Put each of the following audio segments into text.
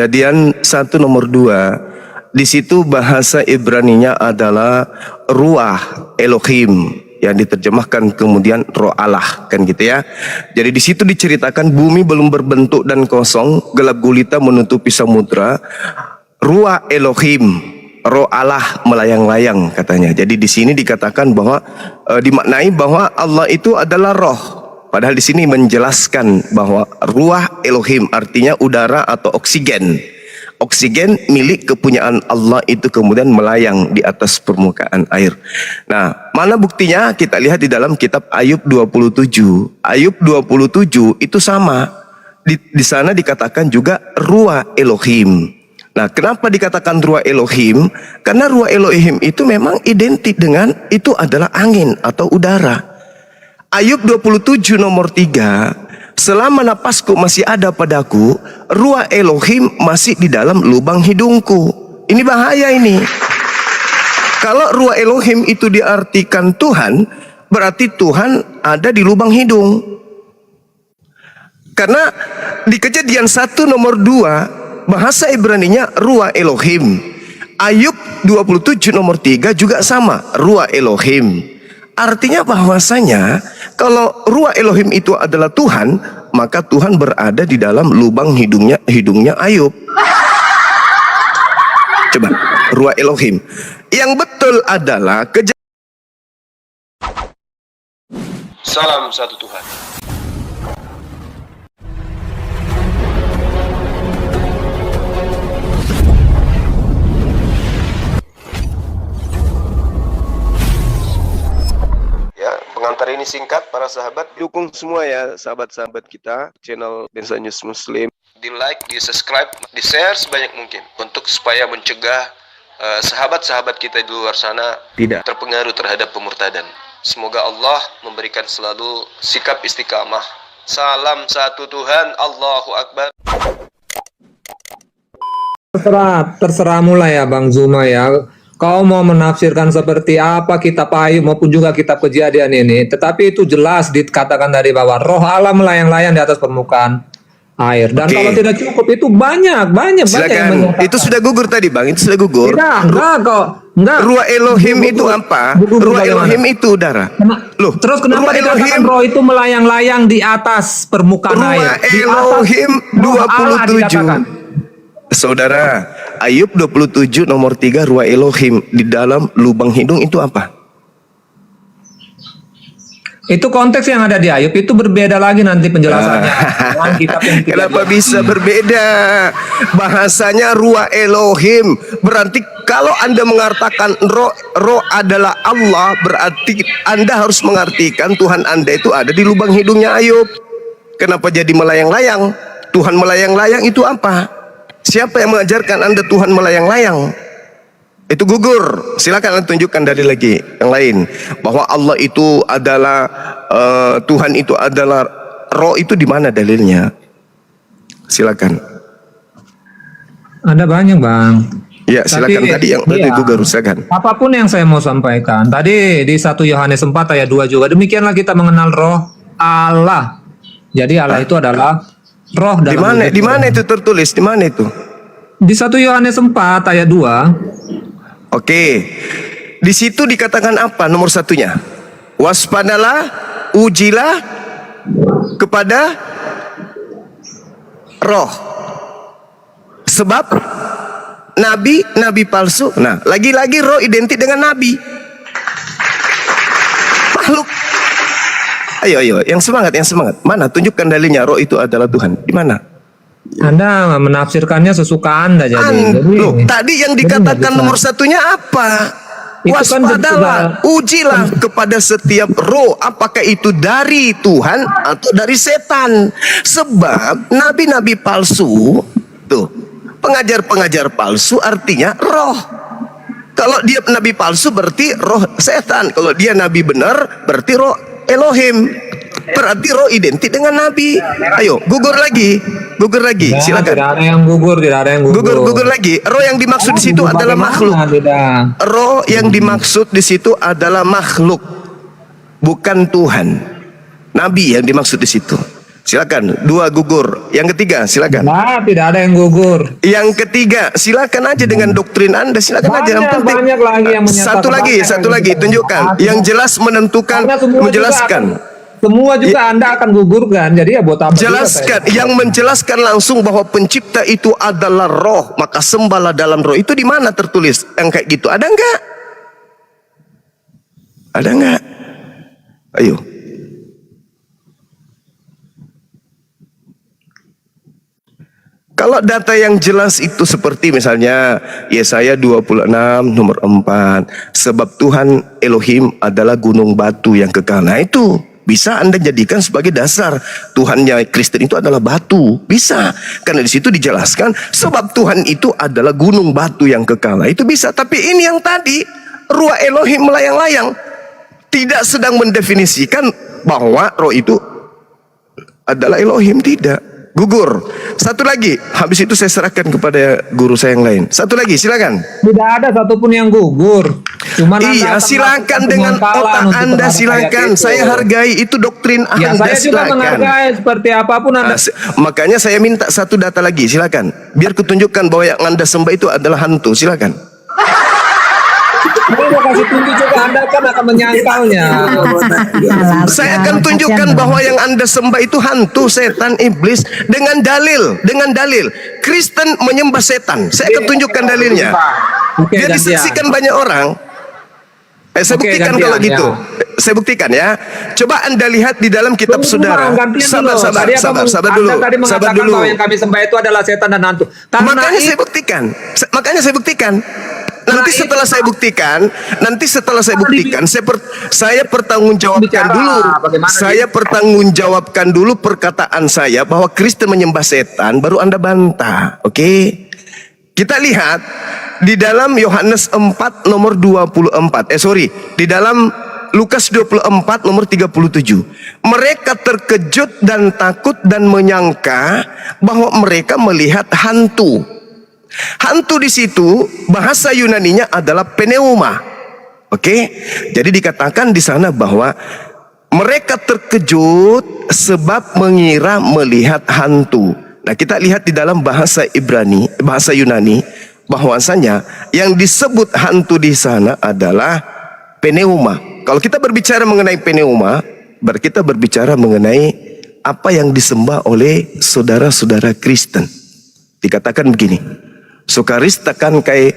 Kejadian 1 nomor 2, di situ bahasa Ibraninya adalah ruah Elohim yang diterjemahkan kemudian roh Allah, kan gitu ya. Jadi di situ diceritakan bumi belum berbentuk dan kosong, gelap gulita menutupi samudra, ruah Elohim, roh Allah melayang-layang katanya. Jadi di sini dikatakan bahwa dimaknai bahwa Allah itu adalah roh. Padahal di sini menjelaskan bahwa ruah Elohim artinya udara atau oksigen. Oksigen milik kepunyaan Allah itu kemudian melayang di atas permukaan air. Nah, mana buktinya? Kita lihat di dalam kitab Ayub 27. Ayub 27 itu sama. Di sana dikatakan juga ruah Elohim. Nah, kenapa dikatakan ruah Elohim? Karena ruah Elohim itu memang identik dengan itu adalah angin atau udara. Ayub 27 nomor 3, selama napasku masih ada padaku, ruah Elohim masih di dalam lubang hidungku. Ini bahaya ini. Kalau ruah Elohim itu diartikan Tuhan, berarti Tuhan ada di lubang hidung. Karena di Kejadian 1 nomor 2, bahasa Ibraninya ruah Elohim. Ayub 27 nomor 3 juga sama, ruah Elohim. Artinya bahwasanya kalau ruah Elohim itu adalah Tuhan, maka Tuhan berada di dalam lubang hidungnya Ayub. Coba, ruah Elohim. Yang betul adalah Salam satu Tuhan. Ya, pengantar ini singkat para sahabat. dukung semua ya sahabat-sahabat kita channel Bensa News Muslim. Di like, di subscribe, di share sebanyak mungkin untuk supaya mencegah sahabat-sahabat kita di luar sana Tidak terpengaruh terhadap pemurtadan. Semoga Allah memberikan selalu sikap istiqamah. Salam satu Tuhan, Allahu Akbar. Terserah mulai ya Bang Zuma ya. Kau mau menafsirkan seperti apa kitab Ayub maupun juga kitab Kejadian ini, tetapi itu jelas dikatakan dari bawah roh Allah melayang-layang di atas permukaan air. Dan kalau tidak cukup itu banyak yang silakan. Itu sudah gugur tadi Bang, itu sudah gugur. enggak kok. Enggak. Ruah Elohim itu apa? Ruah Elohim itu udara. Loh, terus kenapa dikatakan roh itu melayang-layang di atas permukaan air? Ruah Elohim 27. Saudara, Ayub 27 nomor 3 ruah Elohim di dalam lubang hidung itu apa? Itu konteks yang ada di Ayub itu berbeda lagi nanti penjelasannya. Kenapa bisa berbeda? Bahasanya ruah Elohim. Berarti kalau Anda mengatakan roh adalah Allah, berarti Anda harus mengartikan Tuhan Anda itu ada di lubang hidungnya Ayub. Kenapa jadi melayang-layang? Tuhan melayang-layang itu apa? Siapa yang mengajarkan Anda Tuhan melayang-layang? Itu gugur. Silakan Anda tunjukkan dari lagi yang lain bahwa Allah itu adalah Tuhan itu adalah roh, itu di mana dalilnya? Silakan. Ada banyak Bang. Ya, silakan. Tadi yang tadi gugur, silakan. Apapun yang saya mau sampaikan tadi di 1 Yohanes 4 ayat 2 juga demikianlah kita mengenal roh Allah. Jadi Allah itu adalah roh. Di mana itu tertulis? Di mana itu? Di 1 Yohanes 4 ayat 2. Oke. Di situ dikatakan apa nomor satunya? Waspadalah, ujilah kepada roh. Sebab nabi palsu. Nah, lagi-lagi roh identik dengan nabi. Makhluk. Ayo, yang semangat. Mana? Tunjukkan dalilnya roh itu adalah Tuhan. Di mana? Anda menafsirkannya sesuka Anda jadi. Loh, tadi yang dikatakan nomor satunya apa? Waspadalah, ujilah kepada setiap roh, apakah itu dari Tuhan atau dari setan. Sebab nabi-nabi palsu, tuh, pengajar-pengajar palsu artinya roh. Kalau dia nabi palsu berarti roh setan. Kalau dia nabi benar berarti roh Elohim. Berarti roh identik dengan nabi. Ayo, gugur lagi, silakan. Tidak ada yang gugur. Gugur lagi. Roh yang dimaksud di situ adalah makhluk. Roh yang dimaksud di situ adalah makhluk, bukan Tuhan. Nabi yang dimaksud di situ. Silakan. 2 gugur. Yang ketiga, silakan. Nah, tidak ada yang gugur. Yang ketiga, silakan aja dengan doktrin Anda, silakan aja. Yang penting Banyak lagi yang menyatakan. satu lagi, tunjukkan. Yang jelas menentukan, Karena semua menjelaskan. Semua juga Anda akan gugurkan. Jadi ya buat apa juga Jelaskan, saya? yang menjelaskan langsung bahwa pencipta itu adalah roh, maka sembahlah dalam roh. Itu di mana tertulis yang kayak gitu? Ada enggak? Ada enggak? Ayo. Kalau data yang jelas itu seperti misalnya Yesaya 26 nomor 4, sebab Tuhan Elohim adalah gunung batu yang kekal. Nah itu bisa Anda jadikan sebagai dasar. Tuhannya Kristen itu adalah batu, bisa. Karena di situ dijelaskan sebab Tuhan itu adalah gunung batu yang kekal. Nah, itu bisa. Tapi ini yang tadi Ruah Elohim melayang-layang, tidak sedang mendefinisikan bahwa roh itu adalah Elohim, tidak. Gugur. Satu lagi, habis itu saya serahkan kepada guru saya yang lain. Satu lagi, silakan. Tidak ada satupun yang gugur. Cuman Iya, silakan dengan otak Anda, silakan. Saya hargai itu doktrin Ya, Anda, saya juga silakan. menghargai seperti apapun Anda. Makanya saya minta satu data lagi, silakan. Biar kutunjukkan bahwa yang Anda sembah itu adalah hantu, silakan. Saya mau kasih tunjuk juga, Anda kan akan menyangkalnya. Saya akan tunjukkan bahwa yang Anda sembah itu hantu, setan, iblis dengan dalil. Kristen menyembah setan. Saya akan tunjukkan dalilnya. Oke, Biar gantian. disaksikan banyak orang. Saya Oke, buktikan gantian, kalau gitu. ya. Saya buktikan ya. Coba Anda lihat di dalam kitab Tunggu, saudara. Bang, gantian dulu. Tadi Sabar dulu. Anda tadi Sabar mengatakan dulu. bahwa yang kami sembah itu adalah setan dan hantu. Karena Makanya saya buktikan. Nanti setelah saya buktikan, saya pertanggungjawabkan Bicara, dulu. bagaimana Saya pertanggungjawabkan dulu perkataan saya bahwa Kristen menyembah setan, baru Anda bantah. Oke? Kita lihat di dalam Yohanes 4 nomor 24. Di dalam Lukas 24 nomor 37. Mereka terkejut dan takut dan menyangka bahwa mereka melihat hantu. Hantu di situ bahasa Yunaninya adalah pneuma. Oke? Jadi dikatakan di sana bahwa mereka terkejut sebab mengira melihat hantu. Nah, kita lihat di dalam bahasa Ibrani, bahasa Yunani, bahwasanya yang disebut hantu di sana adalah pneuma. Kalau kita berbicara mengenai pneuma, berarti kita berbicara mengenai apa yang disembah oleh saudara-saudara Kristen. Dikatakan begini, sukaristakan kai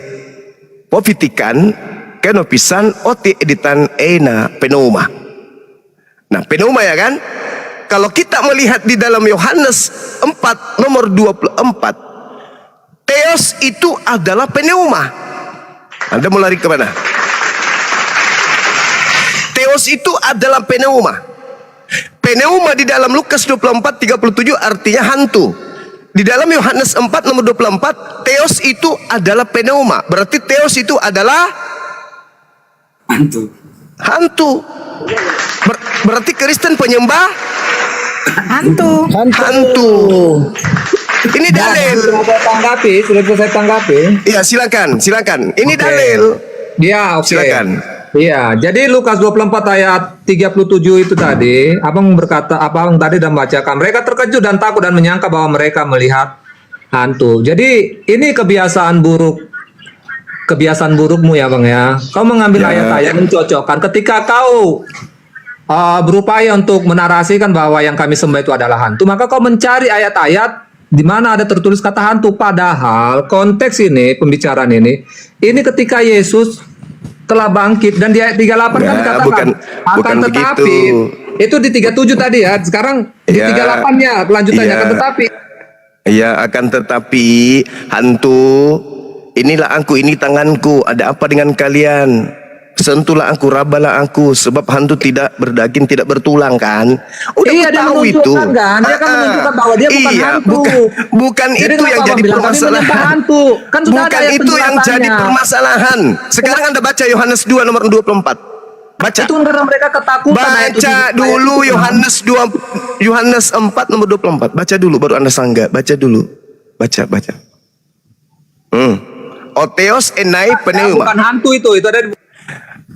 popitikan kenopisan oti editan ena pneuma. Nah, pneuma ya kan? Kalau kita melihat di dalam Yohanes 4 nomor 24, Theos itu adalah pneuma. Anda mau lari kemana? Theos itu adalah pneuma. Pneuma di dalam Lukas 24 37 artinya hantu. Di dalam Yohanes 4 nomor 24, Theos itu adalah pneuma. Berarti Theos itu adalah hantu. Berarti Kristen penyembah Hantu. Ini dalil. Sudah saya tanggapi. Iya, silakan. Ini dalil. Iya, oke. Silakan. Iya, jadi Lukas 24 ayat 37 itu tadi, Abang berkata, Abang tadi dan bacakan, mereka terkejut dan takut dan menyangka bahwa mereka melihat hantu. Jadi ini kebiasaan burukmu ya Bang ya. Kau mengambil ayat-ayat mencocokkan ketika kau berupaya untuk menarasikan bahwa yang kami sembah itu adalah hantu, maka kau mencari ayat-ayat di mana ada tertulis kata hantu. Padahal konteks ini, pembicaraan ini ketika Yesus telah bangkit dan di ayat 38 kan dikatakan bukan tetapi begitu. Itu di 37 tadi ya. Sekarang di 38-nya kelanjutannya akan tetapi. Iya, akan tetapi hantu, inilah aku, ini tanganku, ada apa dengan kalian? Sentuhlah aku, rabalah aku, sebab hantu tidak berdaging, tidak bertulang kan? Udah Iya, dia tahu itu. menunjukkan kan? Dia kan menunjukkan bahwa dia bukan hantu. Bukan Jadi itu yang kenapa jadi Abang bilang, kami permasalahan. menyembah hantu? Kan sudah ada Bukan ayat itu yang jadi penjelasannya. permasalahan. Sekarang Anda baca Yohanes 2 nomor 24. Baca. Itu karena mereka ketakutan. ayat Baca 7. dulu Yohanes 4 nomor 24. Baca dulu baru Anda sanggah. Baca dulu. Baca. Oteos enai pneuma. Bukan hantu itu ada di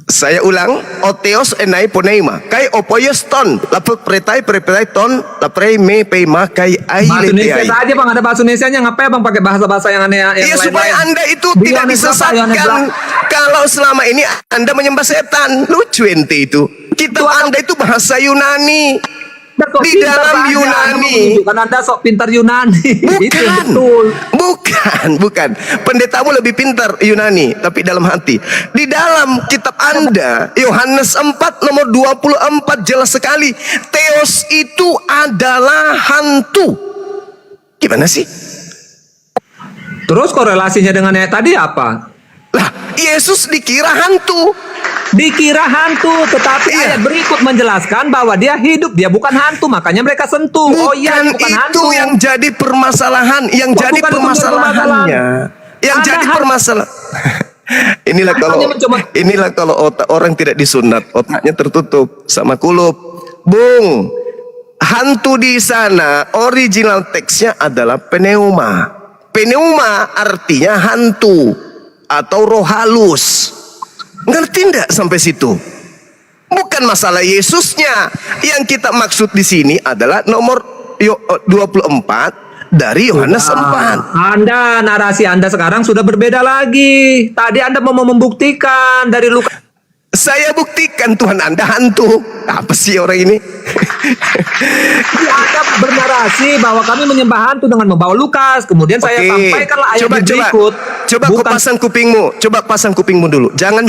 Saya ulang, oteos enai poneima, kai opoyeston, lapuk pretai ton, lapre me pema kai ai Bahasa Indonesia leteai. saja bang, ada bahasa Indonesianya, ngapain bang pakai bahasa-bahasa yang aneh yang Iya, supaya lain-lain? Anda itu Di tidak Yohanes berapa? Yohanes disesatkan. berapa? Kalau selama ini Anda menyembah setan, lucu ente itu. Kitab Anda itu bahasa Yunani. Anda sok Di pintar, dalam Pak. Anda Yunani. menunjukkan Anda sok pintar Yunani. Itu yang Bukan, betul. bukan. Pendetamu lebih pintar Yunani, tapi dalam hati. Di dalam kitab Anda, Yohanes 4 nomor 24 jelas sekali. Theos itu adalah hantu. Gimana sih? Terus korelasinya dengan ayat tadi apa? Lah, Yesus dikira hantu. Dikira hantu, tetapi Iya. ayat berikut menjelaskan bahwa dia hidup, dia bukan hantu, makanya mereka sentuh. Oh iya, Bukan bukan itu hantu. yang jadi permasalahan, yang Kok jadi bukan itu permasalahannya. Yang Anda jadi harus- permasalahan. Inilah kalau otak orang tidak disunat, otaknya tertutup sama kulup. Bung, hantu di sana original teksnya adalah pneuma. Pneuma artinya hantu atau roh halus. Ngerti enggak sampai situ? Bukan masalah Yesusnya. Yang kita maksud di sini adalah nomor 24 dari Yohanes 4. Anda, narasi Anda sekarang sudah berbeda lagi. Tadi Anda mau membuktikan dari Lukas. Saya buktikan Tuhan Anda hantu. Apa sih orang ini? Anda bernarasi bahwa kami menyembah hantu dengan membawa Lukas. Kemudian saya Oke. sampaikanlah ayat Coba, berikut. Coba kau Bukan pasang kupingmu. Coba pasang kupingmu dulu. Jangan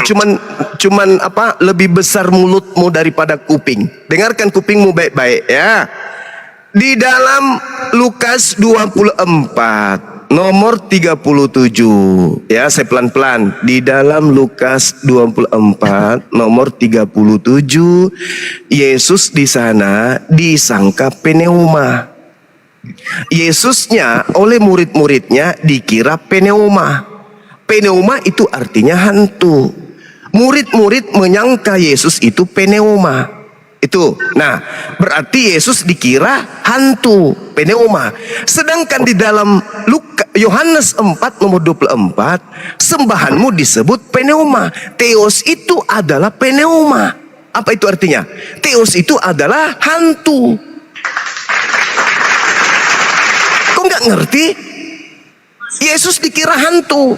cuman apa lebih besar mulutmu daripada kuping. Dengarkan kupingmu baik-baik ya. Di dalam Lukas 24 nomor 37 ya, saya pelan-pelan. Di dalam Lukas 24 nomor 37 Yesus di sana disangka pneuma. Yesusnya oleh murid-muridnya dikira pneuma. Pneuma itu artinya hantu. Murid-murid menyangka Yesus itu pneuma. Itu. Nah, berarti Yesus dikira hantu, pneuma. Sedangkan di dalam Yohanes 4 nomor 24, sembahanmu disebut pneuma. Theos itu adalah pneuma. Apa itu artinya? Theos itu adalah hantu. Kok nggak ngerti? Yesus dikira hantu.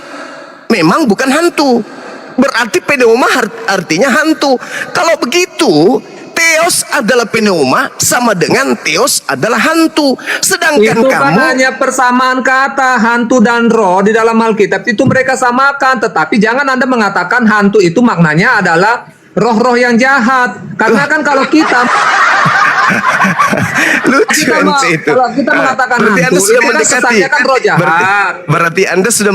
Memang bukan hantu. Berarti pneuma artinya hantu. Kalau begitu, Theos adalah pneuma sama dengan Theos adalah hantu. Sedangkan itu kan kamu hanya persamaan kata hantu dan roh di dalam Alkitab itu mereka samakan. Tetapi jangan Anda mengatakan hantu itu maknanya adalah roh-roh yang jahat. Karena kan kalau kita lucu ente itu. kalau kita mengatakan berarti hantu, Anda sudah itu kan mendekati. kesannya kan roh jahat. Berarti Anda sudah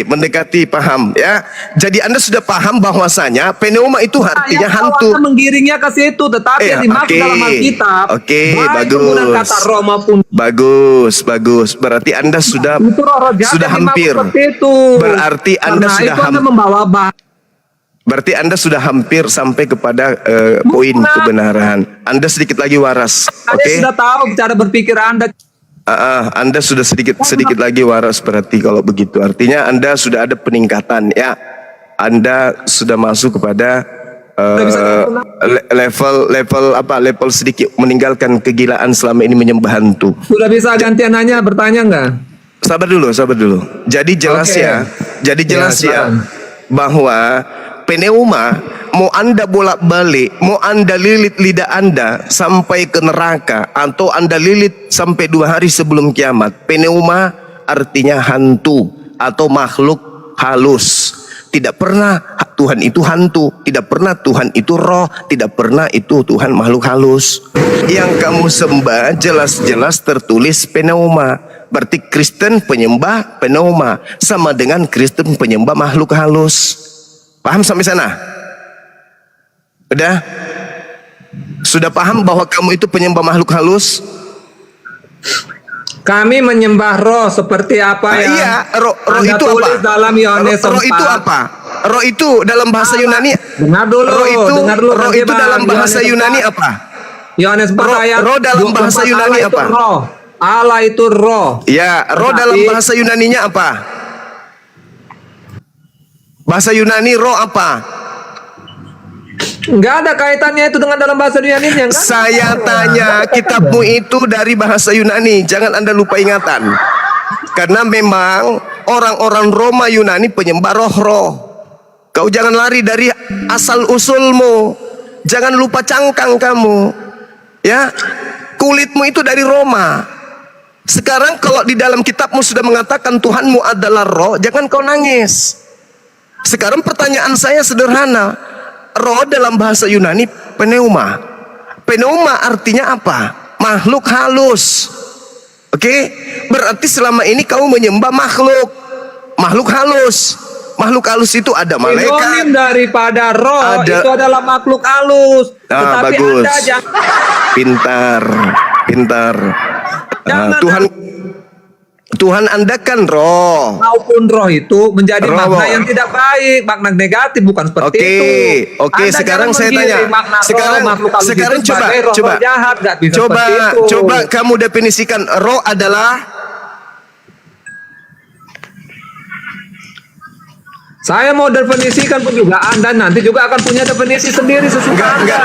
mendekati paham ya. Jadi Anda sudah paham bahwasanya pneuma itu artinya hantu. Anda menggiringnya ke situ, tetapi yang dimaksud oke. dalam Alkitab Oke, baik bagus. penggunaan kata roh maupun Bagus. Berarti Anda sudah itu roh jahat sudah yang dimaksud hampir. seperti itu. Berarti Anda Karena sudah itu Anda membawa Berarti Anda sudah hampir sampai kepada poin kebenaran. Anda sedikit lagi waras, Saya oke? sudah tahu cara berpikir Anda. Anda sudah sedikit lagi waras berarti kalau begitu. Artinya Anda sudah ada peningkatan ya. Anda sudah masuk kepada level sedikit meninggalkan kegilaan selama ini menyembah hantu. Sudah bisa gantian nanya, bertanya nggak? Sabar dulu. Jadi jelas Oke. ya. Jadi jelas ya silakan. bahwa pneuma mau Anda bolak-balik, mau Anda lilit lidah Anda sampai ke neraka atau Anda lilit sampai 2 hari sebelum kiamat. Pneuma artinya hantu atau makhluk halus. Tidak pernah Tuhan itu hantu, tidak pernah Tuhan itu roh, tidak pernah itu Tuhan makhluk halus. Yang kamu sembah jelas-jelas tertulis pneuma. Berarti Kristen penyembah pneuma sama dengan Kristen penyembah makhluk halus. Paham sampai sana? Udah? Sudah paham bahwa kamu itu penyembah makhluk halus? Kami menyembah roh seperti apa yang Iya, roh Anda itu apa? tulis dalam Yohanes Roh 4. itu apa? Roh itu dalam bahasa Yunani. Dengar dulu, dengar dulu, Roh nanti, itu Bang. dalam bahasa Yohanes Yunani 4. apa? Yohanes 4 ayat roh dalam bahasa 24, Yunani Allah itu apa? roh. Allah itu roh. Ya, roh Tetapi- dalam bahasa Yunaninya apa? Bahasa Yunani roh apa? Nggak ada kaitannya itu dengan dalam bahasa Yunani. Enggak. Saya tanya, kitabmu itu dari bahasa Yunani. Jangan Anda lupa ingatan. Karena memang orang-orang Roma Yunani penyembah roh-roh. Kau jangan lari dari asal usulmu. Jangan lupa cangkang kamu. Ya, kulitmu itu dari Roma. Sekarang kalau di dalam kitabmu sudah mengatakan Tuhanmu adalah roh, jangan kau nangis. Sekarang pertanyaan saya sederhana. Roh dalam bahasa Yunani pneuma. Pneuma artinya apa? Makhluk halus. Oke? Berarti selama ini kamu menyembah makhluk. Makhluk halus. Makhluk halus itu ada malaikat. Sinonim daripada roh itu adalah makhluk halus. Ah, Tetapi bagus. Anda jangan Pintar. Jangan Tuhan Anda kan roh. maupun roh itu menjadi Roh. makna yang tidak baik, makna negatif, bukan seperti itu. Oke, Anda sekarang jangan saya tanya. menggiring makna Sekarang roh, makhluk halus sekarang itu sebagai roh jahat, nggak bisa seperti itu. coba kamu definisikan roh adalah. Saya mau definisikan pun juga Anda nanti juga akan punya definisi sendiri sesuka Enggak.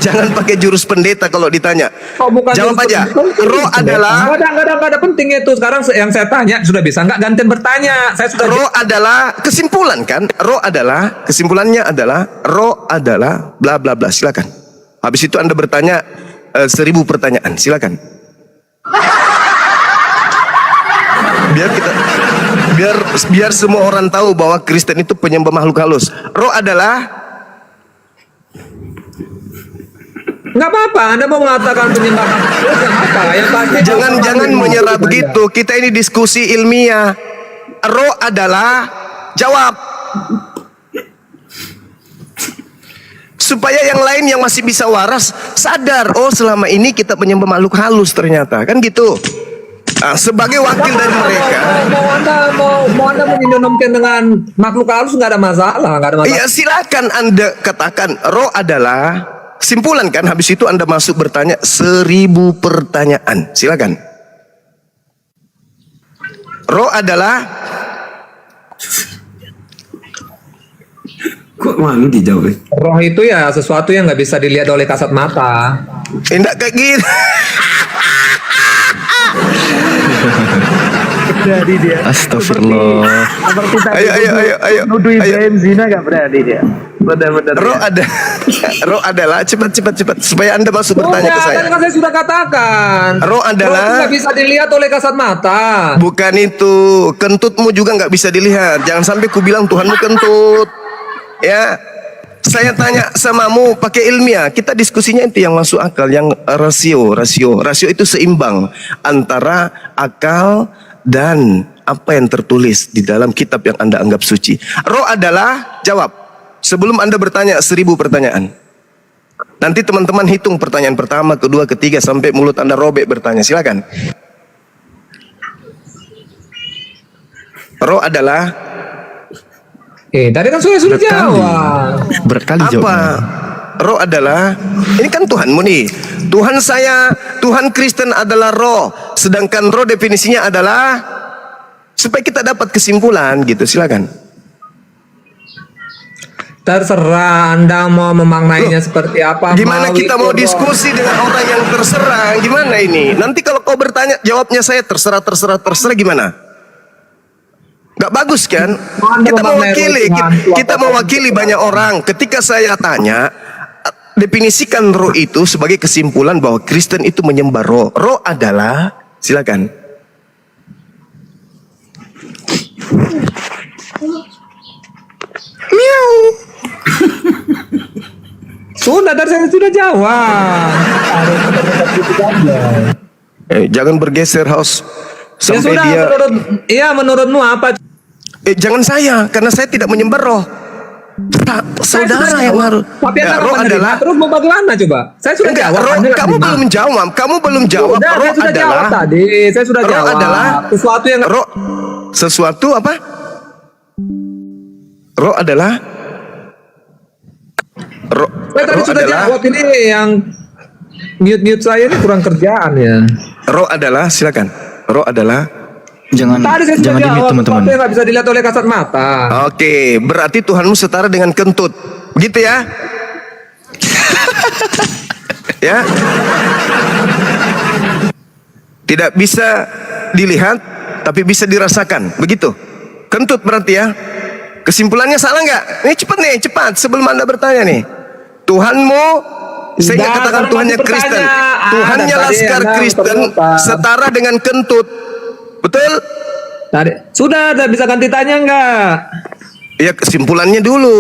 Jangan pakai jurus pendeta kalau ditanya. Oh, bukan Jawab jurus aja. pendeta. Roh adalah. Nggak ada penting itu. Sekarang yang saya tanya sudah bisa nggak gantian bertanya? Saya sudah Roh adalah kesimpulan kan? Roh adalah kesimpulannya adalah roh adalah bla bla bla. Silakan. Habis itu Anda bertanya 1000 pertanyaan. Silakan. Biar semua orang tahu bahwa Kristen itu penyembah makhluk halus. Roh adalah. nggak apa-apa. Anda mau mengatakan penyembahan nggak apa? Yang pasti Jangan menyerah begitu. Kita ini diskusi ilmiah. Roh adalah jawab. Supaya yang lain yang masih bisa waras sadar, oh selama ini kita menyembah makhluk halus ternyata, kan gitu. Nah, sebagai wakil dari mereka, mau anda menyinonomkan dengan makhluk halus nggak ada masalah. iya silakan Anda katakan roh adalah kesimpulan kan. Habis itu Anda masuk bertanya 1000 pertanyaan. Silakan. Roh adalah. Kok malu dijawab? Roh itu ya sesuatu yang nggak bisa dilihat oleh kasat mata. Tidak kayak gitu. Berani dia. Astagfirullah. Seperti tadi Ayo. nuduh Ibrahim zina gak berani dia. Benar-benar. Roh adalah cepat supaya Anda masuk bertanya ke saya. Tadi kan saya sudah katakan. Roh adalah itu nggak bisa dilihat oleh kasat mata. bukan itu, kentutmu juga nggak bisa dilihat. Jangan sampai ku bilang Tuhanmu kentut. Ya, saya tanya samamu pakai ilmiah. Kita diskusinya itu yang masuk akal, yang rasio itu seimbang antara akal dan apa yang tertulis di dalam kitab yang Anda anggap suci. Roh adalah jawab. Sebelum Anda bertanya 1000 pertanyaan. Nanti teman-teman hitung pertanyaan pertama, kedua, ketiga sampai mulut Anda robek bertanya. Silakan. Roh adalah Tadi kan sudah jawab. Berkali apa? jawabnya. Roh adalah, ini kan Tuhanmu nih. Tuhan saya, Tuhan Kristen adalah roh. Sedangkan roh definisinya adalah supaya kita dapat kesimpulan gitu. Silakan. Terserah Anda mau memaknainya seperti apa. Gimana kita mau diskusi dengan orang yang terserah? Gimana ini? Nanti kalau kau bertanya, jawabnya saya terserah gimana? Gak bagus kan? Kita mewakili banyak orang. Ketika saya tanya, definisikan roh itu sebagai kesimpulan bahwa Kristen itu menyembah roh. Roh adalah, silakan. Miau. Sudah, dari saya sudah jawab. Jangan bergeser house Ya sampai sudah, dia. menurutmu apa? Jangan saya, karena saya tidak menyembah roh. Saudara yang harus. Tapi Anda Roh adalah. terus mau bagaimana coba? Saya sudah Enggak, jawab. roh, Anda nggak kamu terima. belum jawab. Kamu belum jawab. Sudah, Roh saya sudah adalah. jawab tadi. Saya sudah Roh jawab. adalah Sesuatu yang sesuatu apa? Roh adalah. saya tadi sudah jawab. Ini yang mute saya ini kurang kerjaan ya. Roh adalah, silakan. Roh adalah. Jangan Tadi saya sudah di-mute jawab. teman-teman. Sesuatu yang nggak bisa dilihat oleh kasat mata. Oke, berarti Tuhanmu setara dengan kentut. Begitu ya? Ya. Tidak bisa dilihat tapi bisa dirasakan. Begitu. Kentut berarti ya. Kesimpulannya salah nggak? Ini cepat sebelum Anda bertanya nih. Tuhanmu, saya nggak Nah, katakan kalau Tuhannya masih Kristen. bertanya, Tuhannya dan tadi Laskar Anda Kristen berapa? setara dengan kentut. Betul? Tadi sudah bisa ganti tanya enggak? Ya kesimpulannya dulu.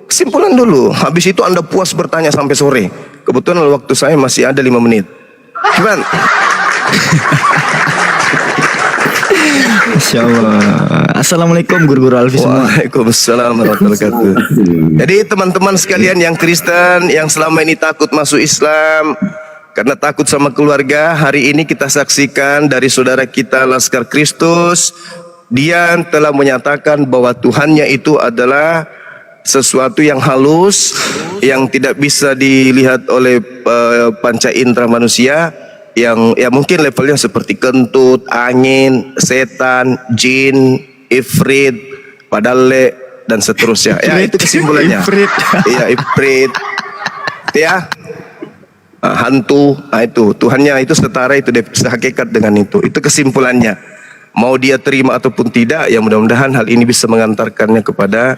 Kesimpulan dulu. Habis itu Anda puas bertanya sampai sore. Kebetulan waktu saya masih ada 5 menit. Cuman Masya Allah. Assalamualaikum guru-guru Alfi semua. Waalaikumsalam warahmatullahi wabarakatuh. Jadi teman-teman sekalian yang Kristen yang selama ini takut masuk Islam karena takut sama keluarga, hari ini kita saksikan dari saudara kita Laskar Kristus, dia telah menyatakan bahwa Tuhannya itu adalah sesuatu yang halus, yang tidak bisa dilihat oleh panca indera manusia, yang ya mungkin levelnya seperti kentut, angin, setan, jin, ifrit, padale dan seterusnya. Ya itu kesimpulannya. Ifrit. Iya ifrit. Ya. Hantu. Nah itu Tuhannya itu setara, itu hakikat dengan itu. Itu kesimpulannya. Mau dia terima ataupun tidak, ya mudah-mudahan hal ini bisa mengantarkannya kepada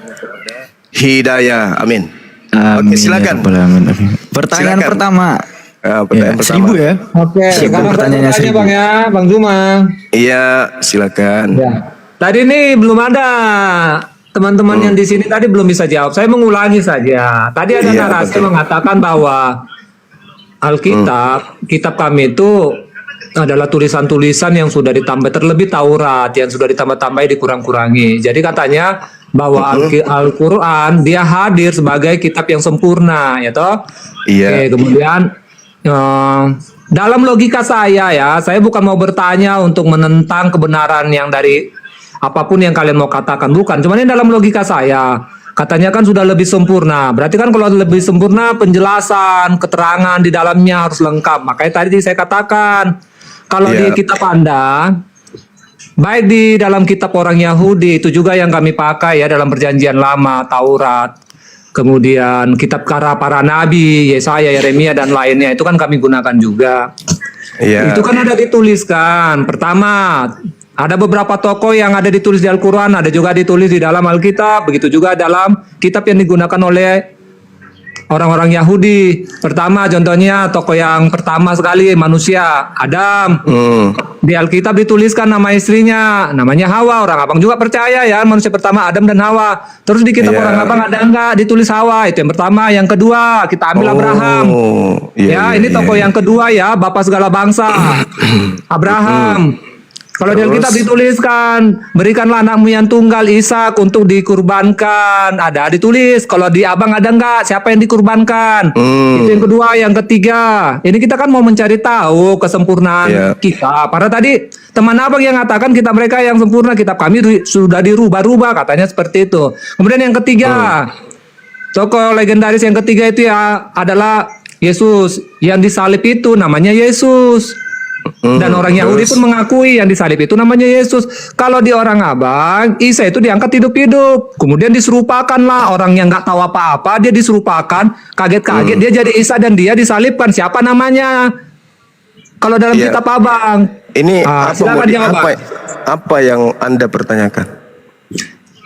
hidayah. Amin. Amin. Oke, silakan. Ya Rabbal Alamin. Pertanyaan Silakan. pertama. Pertanyaan Ya, pertama. 1000 ya. Oke, Siapa sekarang pertanyaannya pertanyaannya 1000? Bang ya, Bang Zuma. Iya, silakan. Ya. Tadi ini belum ada teman-teman yang di sini tadi belum bisa jawab. Saya mengulangi saja. Tadi ada Iya, narasi betul. mengatakan bahwa Alkitab, kitab kami itu adalah tulisan-tulisan yang sudah ditambah, terlebih Taurat yang sudah ditambah-tambahi dikurang-kurangi. Jadi katanya bahwa Al-Quran dia hadir sebagai kitab yang sempurna, ya toh? Iya. Oke, kemudian dalam logika saya ya, saya bukan mau bertanya untuk menentang kebenaran yang dari apapun yang kalian mau katakan, bukan. Cuman ini dalam logika saya, katanya kan sudah lebih sempurna. Berarti kan kalau lebih sempurna penjelasan, keterangan di dalamnya harus lengkap. Makanya tadi saya katakan kalau Iya. di kitab Anda, baik di dalam kitab orang Yahudi itu juga yang kami pakai ya dalam perjanjian lama, Taurat. Kemudian kitab para nabi, Yesaya, Yeremia dan lainnya itu kan kami gunakan juga. Iya. Itu kan ada dituliskan. Pertama, ada beberapa tokoh yang ada ditulis di Al-Quran, ada juga ditulis di dalam Alkitab, begitu juga dalam kitab yang digunakan oleh orang-orang Yahudi. Pertama, contohnya tokoh yang pertama sekali manusia, Adam. Di Alkitab dituliskan nama istrinya, namanya Hawa. Orang Abang juga percaya ya, manusia pertama Adam dan Hawa. Terus di kitab Iya. orang Abang ada enggak ditulis Hawa? Itu yang pertama. Yang kedua, kita ambil Abraham. Ya, ini tokoh yang kedua ya, bapak segala bangsa. Abraham. Kalau di Alkitab dituliskan, berikanlah anakmu yang tunggal Ishak untuk dikurbankan. Ada ditulis. Kalau di Abang ada enggak? Siapa yang dikurbankan? Itu yang kedua. Yang ketiga, ini kita kan mau mencari tahu kesempurnaan Iya. kita. Karena tadi teman Abang yang mengatakan kitab mereka yang sempurna, kitab kami sudah dirubah-rubah, katanya seperti itu. Kemudian yang ketiga, tokoh legendaris yang ketiga itu ya adalah Yesus. Yang disalib itu namanya Yesus. Dan orang Yahudi pun mengakui yang disalib itu namanya Yesus. Kalau di orang Abang, Isa itu diangkat hidup-hidup. Kemudian diserupakanlah orang yang nggak tahu apa-apa, dia diserupakan, kaget-kaget dia jadi Isa dan dia disalibkan. Siapa namanya? Kalau dalam Iya. kitab Abang. Ini Silakan jawab, Bang. apa yang Anda pertanyakan?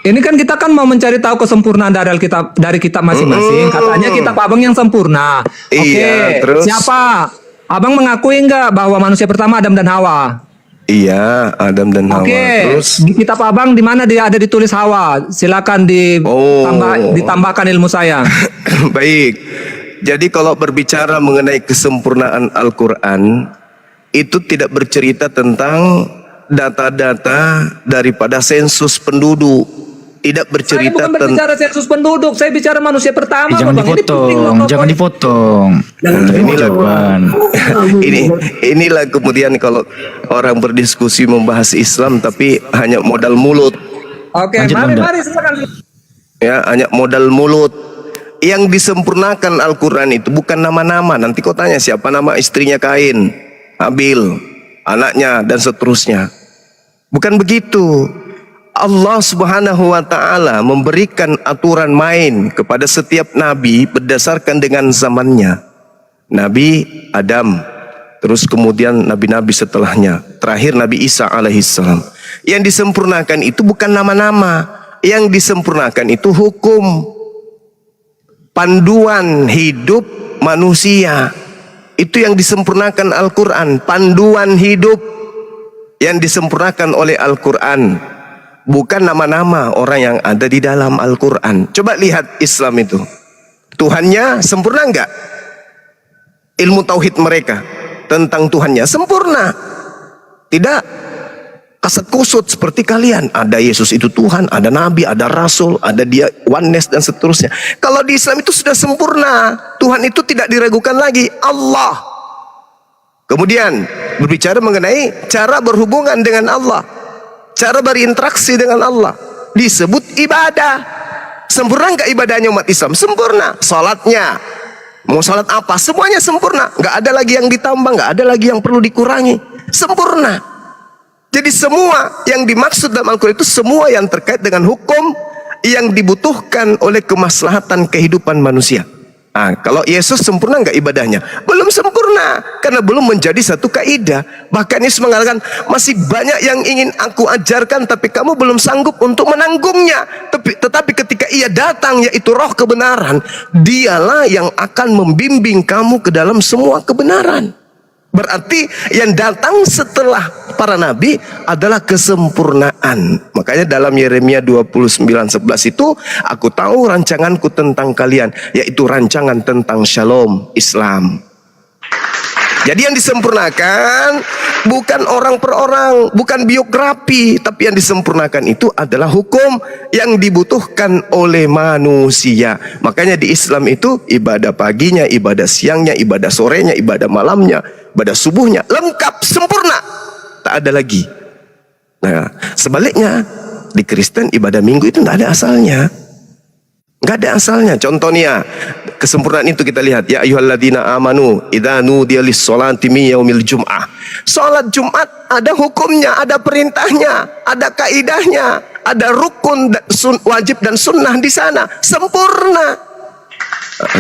Ini kan kita kan mau mencari tahu kesempurnaan dari kitab masing-masing. Katanya kitab Abang yang sempurna. Oke, Iya, terus? siapa? Abang mengakui enggak bahwa manusia pertama Adam dan Hawa? Iya, Adam dan Hawa. Oke, Terus di kitab Abang di mana dia ada ditulis Hawa? Silakan ditambahkan ilmu saya. baik. Jadi kalau berbicara mengenai kesempurnaan Al-Quran, itu tidak bercerita tentang data-data daripada sensus penduduk. Tidak Saya bercerita bukan tentang berbicara sensus penduduk, saya bicara manusia pertama. Jangan Bang. Ini penting loh, dipotong, Bang. jangan dipotong. Ini jawaban. inilah kemudian kalau orang berdiskusi membahas Islam tapi hanya modal mulut. Oke, Lanjut, Bang. mari silakan. Ya, hanya modal mulut. Yang disempurnakan Al-Quran itu bukan nama-nama. Nanti kau tanya siapa nama istrinya Kain, Habil, anaknya dan seterusnya. Bukan begitu. Allah Subhanahu wa taala memberikan aturan main kepada setiap nabi berdasarkan dengan zamannya. Nabi Adam, terus kemudian nabi-nabi setelahnya, terakhir Nabi Isa alaihissalam. Yang disempurnakan itu bukan nama-nama, yang disempurnakan itu hukum, panduan hidup manusia. Itu yang disempurnakan Al-Quran, panduan hidup yang disempurnakan oleh Al-Quran, bukan nama-nama orang yang ada di dalam Al-Quran. Coba lihat Islam itu, Tuhannya sempurna enggak? Ilmu tauhid mereka tentang Tuhannya sempurna? Tidak. Kasat kusut seperti kalian. Ada Yesus itu Tuhan, ada Nabi, ada Rasul, ada dia oneness dan seterusnya. Kalau di Islam itu sudah sempurna. Tuhan itu tidak diragukan lagi. Allah. Kemudian berbicara mengenai cara berhubungan dengan Allah, cara berinteraksi dengan Allah, disebut ibadah. Sempurna enggak ibadahnya umat Islam? Sempurna. Salatnya, mau salat apa, semuanya sempurna. Enggak ada lagi yang ditambah, enggak ada lagi yang perlu dikurangi. Sempurna. Jadi semua yang dimaksud dalam Al-Quran itu semua yang terkait dengan hukum yang dibutuhkan oleh kemaslahatan kehidupan manusia. Nah, kalau Yesus sempurna enggak ibadahnya? Belum sempurna, karena belum menjadi satu kaidah. Bahkan Yesus mengatakan, masih banyak yang ingin aku ajarkan, tapi kamu belum sanggup untuk menanggungnya. Tetapi ketika ia datang, yaitu roh kebenaran, dialah yang akan membimbing kamu ke dalam semua kebenaran. Berarti yang datang setelah para nabi adalah kesempurnaan. Makanya dalam Yeremia 29:11 itu, aku tahu rancanganku tentang kalian, yaitu rancangan tentang shalom, Islam. Jadi yang disempurnakan bukan orang per orang, bukan biografi, tapi yang disempurnakan itu adalah hukum yang dibutuhkan oleh manusia. Makanya di Islam itu ibadah paginya, ibadah siangnya, ibadah sorenya, ibadah malamnya, ibadah subuhnya lengkap, sempurna, tak ada lagi. Nah, sebaliknya di Kristen ibadah minggu itu tidak ada asalnya. Enggak ada asalnya. Contohnya kesempurnaan itu kita lihat, ya ayyuhalladzina amanu idza nudiya lis-sholati min yaumil jum'ah. Salat Jumat ada hukumnya, ada perintahnya, ada kaidahnya, ada rukun wajib dan sunnah di sana, sempurna.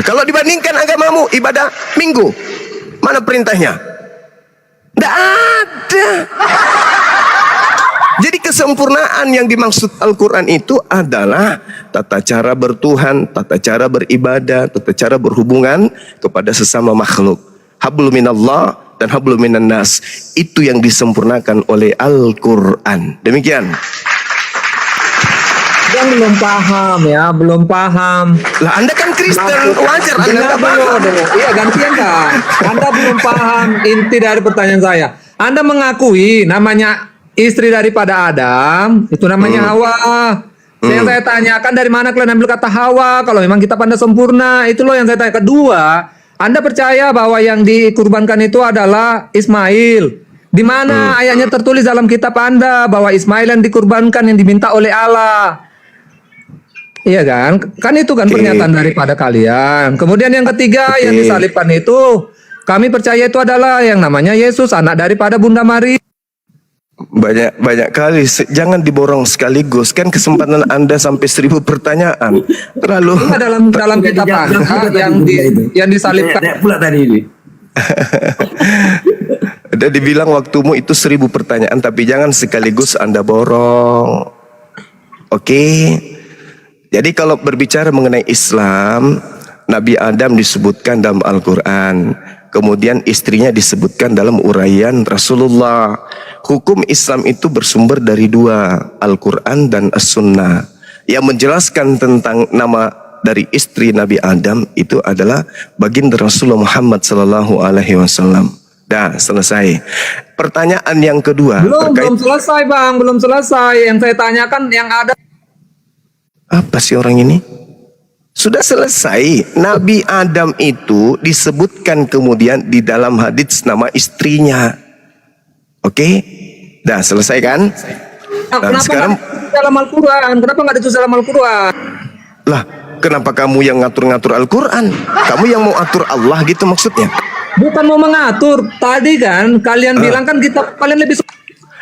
Kalau dibandingkan agamamu ibadah minggu, mana perintahnya? Tidak ada. Jadi kesempurnaan yang dimaksud Al-Quran itu adalah tata cara bertuhan, tata cara beribadah, tata cara berhubungan kepada sesama makhluk. Hablum minallah dan hablum minan nas. Itu yang disempurnakan oleh Al-Quran. Demikian. Yang belum paham ya, belum paham. Lah Anda kan Kristen, wajar Anda nggak paham. Iya, gantian kan. Anda belum paham inti dari pertanyaan saya. Anda mengakui namanya istri daripada Adam itu namanya Hawa. Yang saya tanyakan, dari mana kalian ambil kata Hawa? Kalau memang kita pandai sempurna, itu loh yang saya tanya. Kedua, Anda percaya bahwa yang dikurbankan itu adalah Ismail? Di mana ayatnya tertulis dalam kitab Anda bahwa Ismail yang dikurbankan, yang diminta oleh Allah? Iya kan? Kan itu kan pernyataan daripada kalian. Kemudian yang ketiga, yang disalibkan itu kami percaya itu adalah yang namanya Yesus, anak daripada Bunda Maria. Banyak kali, jangan diborong sekaligus, kan kesempatan Anda sampai 1000 pertanyaan terlalu. dalam kitab Anda yang disalibkan pula tadi ini. Ada dibilang waktumu itu 1000 pertanyaan, tapi jangan sekaligus Anda borong. Oke. Jadi kalau berbicara mengenai Islam, Nabi Adam disebutkan dalam Al-Quran, kemudian istrinya disebutkan dalam uraian Rasulullah. Hukum Islam itu bersumber dari dua, Al-Quran dan As-Sunnah. Yang menjelaskan tentang nama dari istri Nabi Adam itu adalah baginda Rasulullah Muhammad SAW. Dah selesai. Pertanyaan yang kedua belum selesai Bang, belum selesai. Yang saya tanyakan yang ada. Apa sih orang ini? Sudah selesai. Nabi Adam itu disebutkan kemudian di dalam hadits nama istrinya. Oke? Dah selesai kan? Nah, kenapa sekarang dalam Al-Quran? Kenapa nggak ditulis dalam Al-Quran? lah, kenapa kamu yang ngatur-ngatur Al-Quran? Kamu yang mau atur Allah gitu maksudnya? Bukan mau mengatur. Tadi kan kalian bilang kan kita kalian lebih.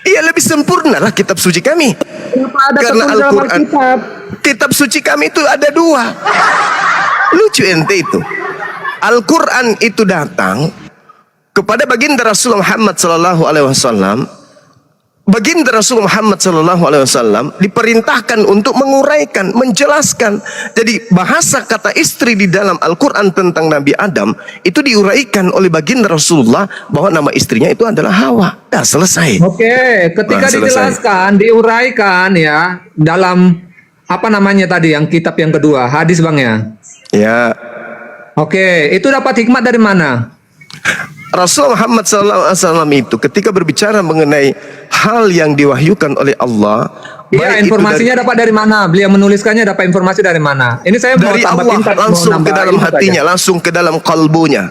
Iya, lebih sempurna lah kitab suci kami. Kenapa ada Karena tertulis dalam Al-Quran, Alkitab? kitab suci kami itu ada dua. Lucu ente itu. Al-Quran itu datang kepada baginda Rasulullah Muhammad sallallahu alaihi wasallam. Baginda Rasulullah Muhammad sallallahu alaihi wasallam diperintahkan untuk menguraikan, menjelaskan. Jadi bahasa kata istri di dalam Al-Quran tentang Nabi Adam itu diuraikan oleh baginda Rasulullah bahwa nama istrinya itu adalah Hawa. Dah selesai. Oke, ketika Selesai. dijelaskan, diuraikan ya dalam apa namanya tadi yang kitab yang kedua, hadis Bang ya. Ya, Oke, itu dapat hikmat dari mana? Rasulullah Muhammad SAW itu ketika berbicara mengenai hal yang diwahyukan oleh Allah, Iya, baik itu informasinya dapat dari mana? Beliau menuliskannya dapat informasi dari mana? Ini saya mau dari tambah Allah tingkat, mau langsung nambah ke dalam ilmu hatinya, saja. langsung ke dalam kalbunya.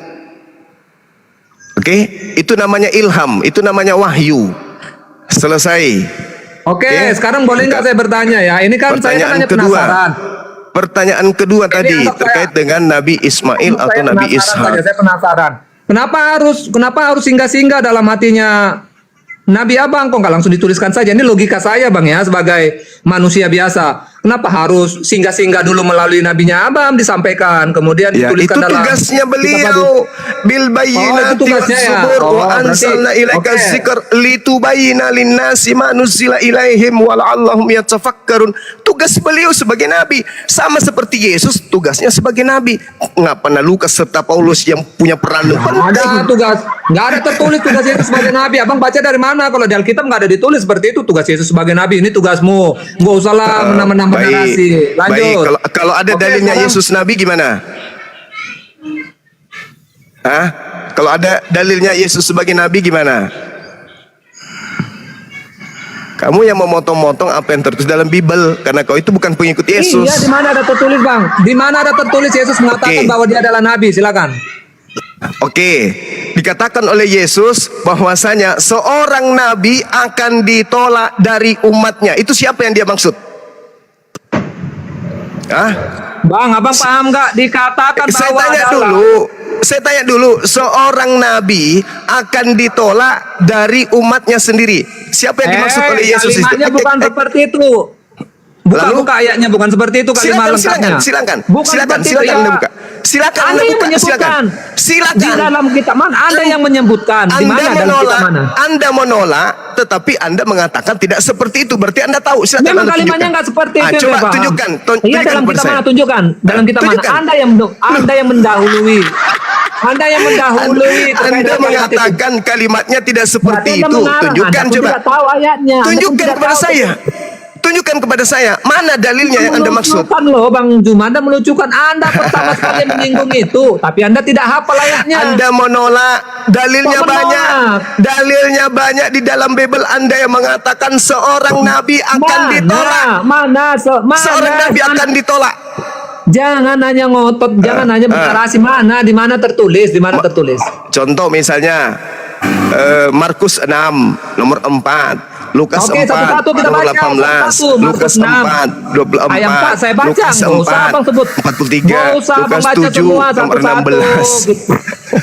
Oke, itu namanya ilham, itu namanya wahyu. Selesai. Oke, Oke. sekarang boleh nggak saya bertanya ya? Ini kan saya kan hanya penasaran. Pertanyaan kedua tadi untuk terkait dengan Nabi Ismail atau Saya Nabi penasaran saja, Ishak. saya penasaran. Kenapa harus singgah-singgah dalam hatinya Nabi Abang? Kok nggak langsung dituliskan saja? Ini logika saya Bang ya, sebagai manusia biasa. Kenapa harus singgah-singgah dulu melalui nabinya Abang disampaikan, kemudian Ya, itu dituliskan dalam tugasnya kitab beliau. Bil Oh, bayyinati itu tugasnya ya. was-zubur Oh, wa berarti- anzalna ilaika oke. dzikr litubayyina lin-nasi ma nuzila ilaihim wa la'allahum yatafakkarun. Tugas beliau sebagai nabi sama seperti Yesus tugasnya sebagai nabi. Ngapa Lukas serta Paulus yang punya peran Nggak ada tugas, nggak ada tertulis tugas Yesus sebagai nabi. Abang baca dari mana? Kalau di Alkitab nggak ada ditulis seperti itu tugas Yesus sebagai nabi. Ini tugasmu. Nggak usahlah menambah-nambah narasi. Lanjut. Baik, kalau ada Oke, dalilnya sekarang- Yesus nabi gimana? Hah? Kalau ada dalilnya Yesus sebagai nabi gimana? Kamu yang memotong-motong apa yang tertulis dalam Bible karena kau itu bukan pengikut Yesus. Iya, di mana ada tertulis Bang? Di mana ada tertulis Yesus mengatakan Oke. bahwa dia adalah nabi? Silakan. Oke, dikatakan oleh Yesus bahwasanya seorang nabi akan ditolak dari umatnya. Itu siapa yang dia maksud? Hah? Bang, Abang paham nggak? Dikatakan Saya bahwa tanya adalah dulu, seorang nabi akan ditolak dari umatnya sendiri. Siapa yang dimaksud oleh Yesus itu? kalimatnya bukan seperti itu. Lalu? Buka ayatnya bukan seperti itu kalimat lengkapnya. Silakan. Bukan Silakan seperti itu, ya. Anda buka. Silakan Anda Anda yang buka. menyebutkan. Di Silakan. dalam kitab mana? Anda yang menyebutkan. Di mana dalam kitab mana? Anda menolak, tetapi Anda mengatakan tidak seperti itu. Berarti Anda tahu. Silakan Memang Anda kalimatnya tunjukkan. nggak seperti itu. Coba ya, Bang. tunjukkan. Iya, Tunjukkan dalam kepada kitab saya. mana? Tunjukkan. Dalam kitab mana? Tunjukkan. Anda yang mendahului. Anda yang mendahului. Anda mengatakan kalimatnya tidak seperti Berarti Anda itu. mengarang. Tunjukkan Anda pun coba. tidak tahu ayatnya. Anda pun Tunjukkan tidak kepada tahu. saya. Tunjukkan kepada saya. Mana dalilnya yang Anda maksud? Melucukan loh Bang Juma, Anda melucukan. Anda pertama sekali menyinggung itu, tapi Anda tidak hafal ayatnya. Anda menolak, dalilnya Kok menolak? banyak. Dalilnya banyak di dalam Bible. Anda yang mengatakan seorang nabi akan ditolak. Mana? Seorang nabi akan ditolak. Jangan hanya ngotot, jangan hanya bernarasi. Mana? Di mana tertulis? Di mana tertulis? Contoh misalnya Markus 6 nomor 4, Lukas Oke, 4 satu-satu kita nomor baca. 18, Satu-satu, Lukas Markus 6. 4 24, Ayat 4 saya baca, Lukas nggak usah 4 Abang sebut. 43, Nggak usah Abang Lukas baca 7 semua nomor satu-satu. 16.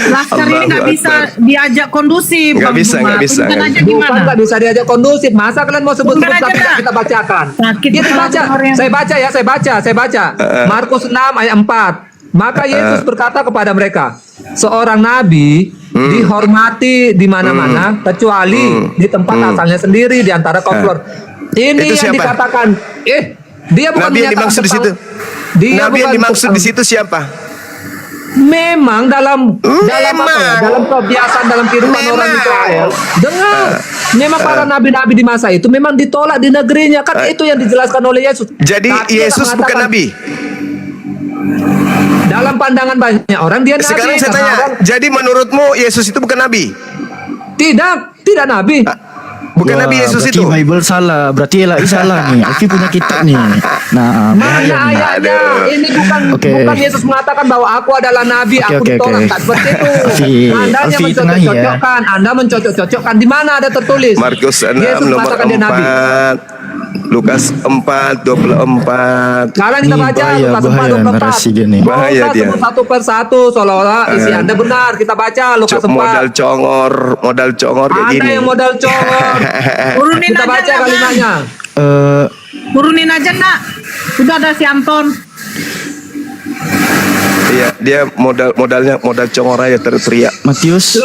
Laskar ini nggak Allahu bisa Akbar. diajak kondusif. Nggak Bang bisa, Zuma. nggak bisa, Tunjukkan nggak aja bisa. Bukan gimana. nggak bisa diajak kondusif. Masa kalian mau sebut-sebut Bukan aja tapi dah. kita bacakan. Sakit Kita banget baca. orang yang- Saya baca ya, saya baca. Markus 6 ayat 4. Maka Yesus berkata kepada mereka, seorang nabi dihormati di mana-mana kecuali di tempat asalnya sendiri di antara kaum keluar. Ini Itu yang siapa? dikatakan. Dia bukan Nabi yang menyatakan dimaksud di situ. tentang- Dia Nabi yang bukan dimaksud tentang- di situ siapa? Memang dalam apa ya, Memang. dalam kebiasaan dalam kehidupan Memang. orang Israel. Dengar, memang para nabi-nabi di masa itu memang ditolak di negerinya, kan itu yang dijelaskan oleh Yesus. Jadi Tapi dia Yesus bukan mengatakan, nabi. Dalam pandangan banyak orang dia nabi. Sekarang saya karena tanya, orang- jadi menurutmu Yesus itu bukan nabi? tidak nabi. Bukan Wah, Nabi Yesus berarti itu? Bible salah, berarti LAI salah nih. Alfi punya kitab nih. Nah, bahaya Mana nih. ayatnya? Ini Oke. bukan Yesus mengatakan bahwa aku adalah nabi, Oke, aku oke, ditolak. oke. Tak seperti itu. Alfi, Anda yang Alfi tengahi ya. mencocok-cocokkan. Anda mencocok-cocokkan. Di mana ada tertulis? Markus 6 Yesus nomor mengatakan dia nabi. 4, Lukas 4 24. Sekarang kita Nih, baca bahaya, Lukas 4 bahaya 24. narasi dia nih. Nggak Bahaya usah dia. sebut satu persatu seolah-olah isi Anda benar. Kita baca Lukas 4. Modal congor kayak Anda gini. yang modal congor. Turunin Kita aja baca lah, Bang. kalimatnya. Turunin aja nak. Udah ada si Anton. Iya, dia modalnya modal congor aja teriak. Matius,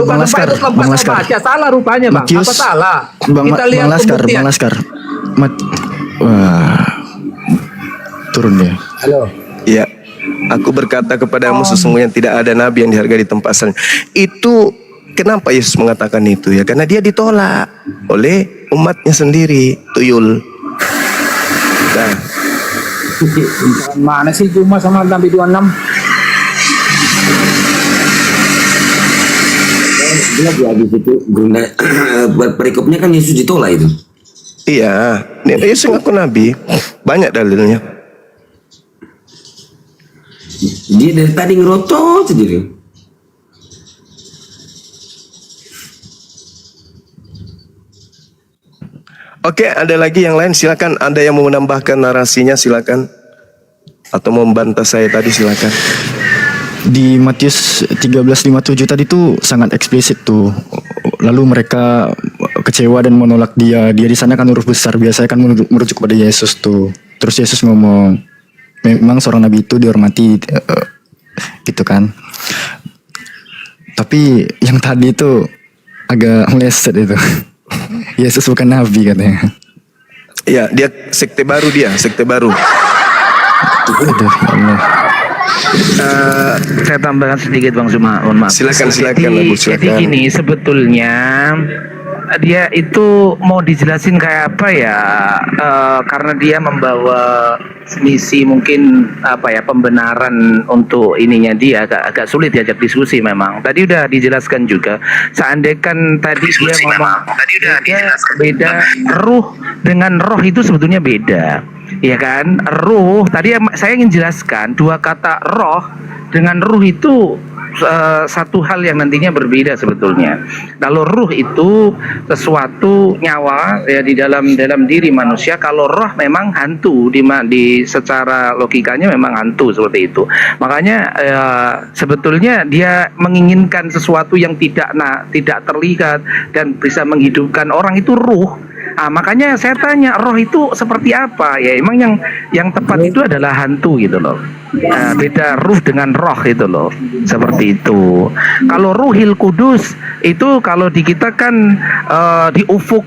Bang Laskar, Bang Laskar. Baca salah rupanya bang. Matius, Apa salah? Bang Kita lihat Laskar, pembuktian. Bang Laskar. Wah, turun dia. Halo. Iya. Aku berkata kepadamu sesungguhnya tidak ada nabi yang dihargai di tempat asalnya. Itu kenapa Yesus mengatakan itu ya? Karena dia ditolak oleh umatnya sendiri, tuyul. Nah, Mana sih cuma sama Nabi 26? Lagi habis itu guna perikopnya kan Yesus ditolak itu. iya, Yesus ngaku nabi, banyak dalilnya. Dia dari tadi ngerotot sendiri. Oke, ada lagi yang lain, silakan. Ada yang mau menambahkan narasinya, silakan. Atau membantah saya tadi, silakan. Di Matius 13:57 tadi tuh sangat eksplisit tuh. Lalu mereka kecewa dan menolak dia. Dia di sana kan huruf besar, biasanya kan merujuk kepada Yesus tuh. Terus Yesus ngomong, memang seorang nabi itu dihormati, gitu kan. Tapi yang tadi itu agak meleset itu. Yesus bukan nabi katanya. Iya, dia sekte baru sekte baru. Aduh, ya Allah. Saya tambahkan sedikit Bang Zuma, mohon maaf. Silakan, Jadi Abu, silakan. gini, sebetulnya dia itu mau dijelasin kayak apa ya? Karena dia membawa misi mungkin apa ya, pembenaran untuk ininya dia agak sulit diajak diskusi memang. Tadi udah dijelaskan juga. Seandainya tadi dia ngomong beda ruh dengan roh itu sebetulnya beda. Ya kan, ruh tadi saya ingin jelaskan dua kata roh dengan ruh itu satu hal yang nantinya berbeda sebetulnya. Kalau ruh itu sesuatu nyawa ya di dalam diri manusia. Kalau roh memang hantu di secara logikanya memang hantu seperti itu. Makanya sebetulnya dia menginginkan sesuatu yang tidak terlihat dan bisa menghidupkan orang, itu ruh. Makanya saya tanya, roh itu seperti apa? Ya emang yang tepat itu adalah hantu gitu loh. Beda ruh dengan roh itu loh, seperti itu. Kalau Ruhil Kudus itu kalau di kita kan di ufuk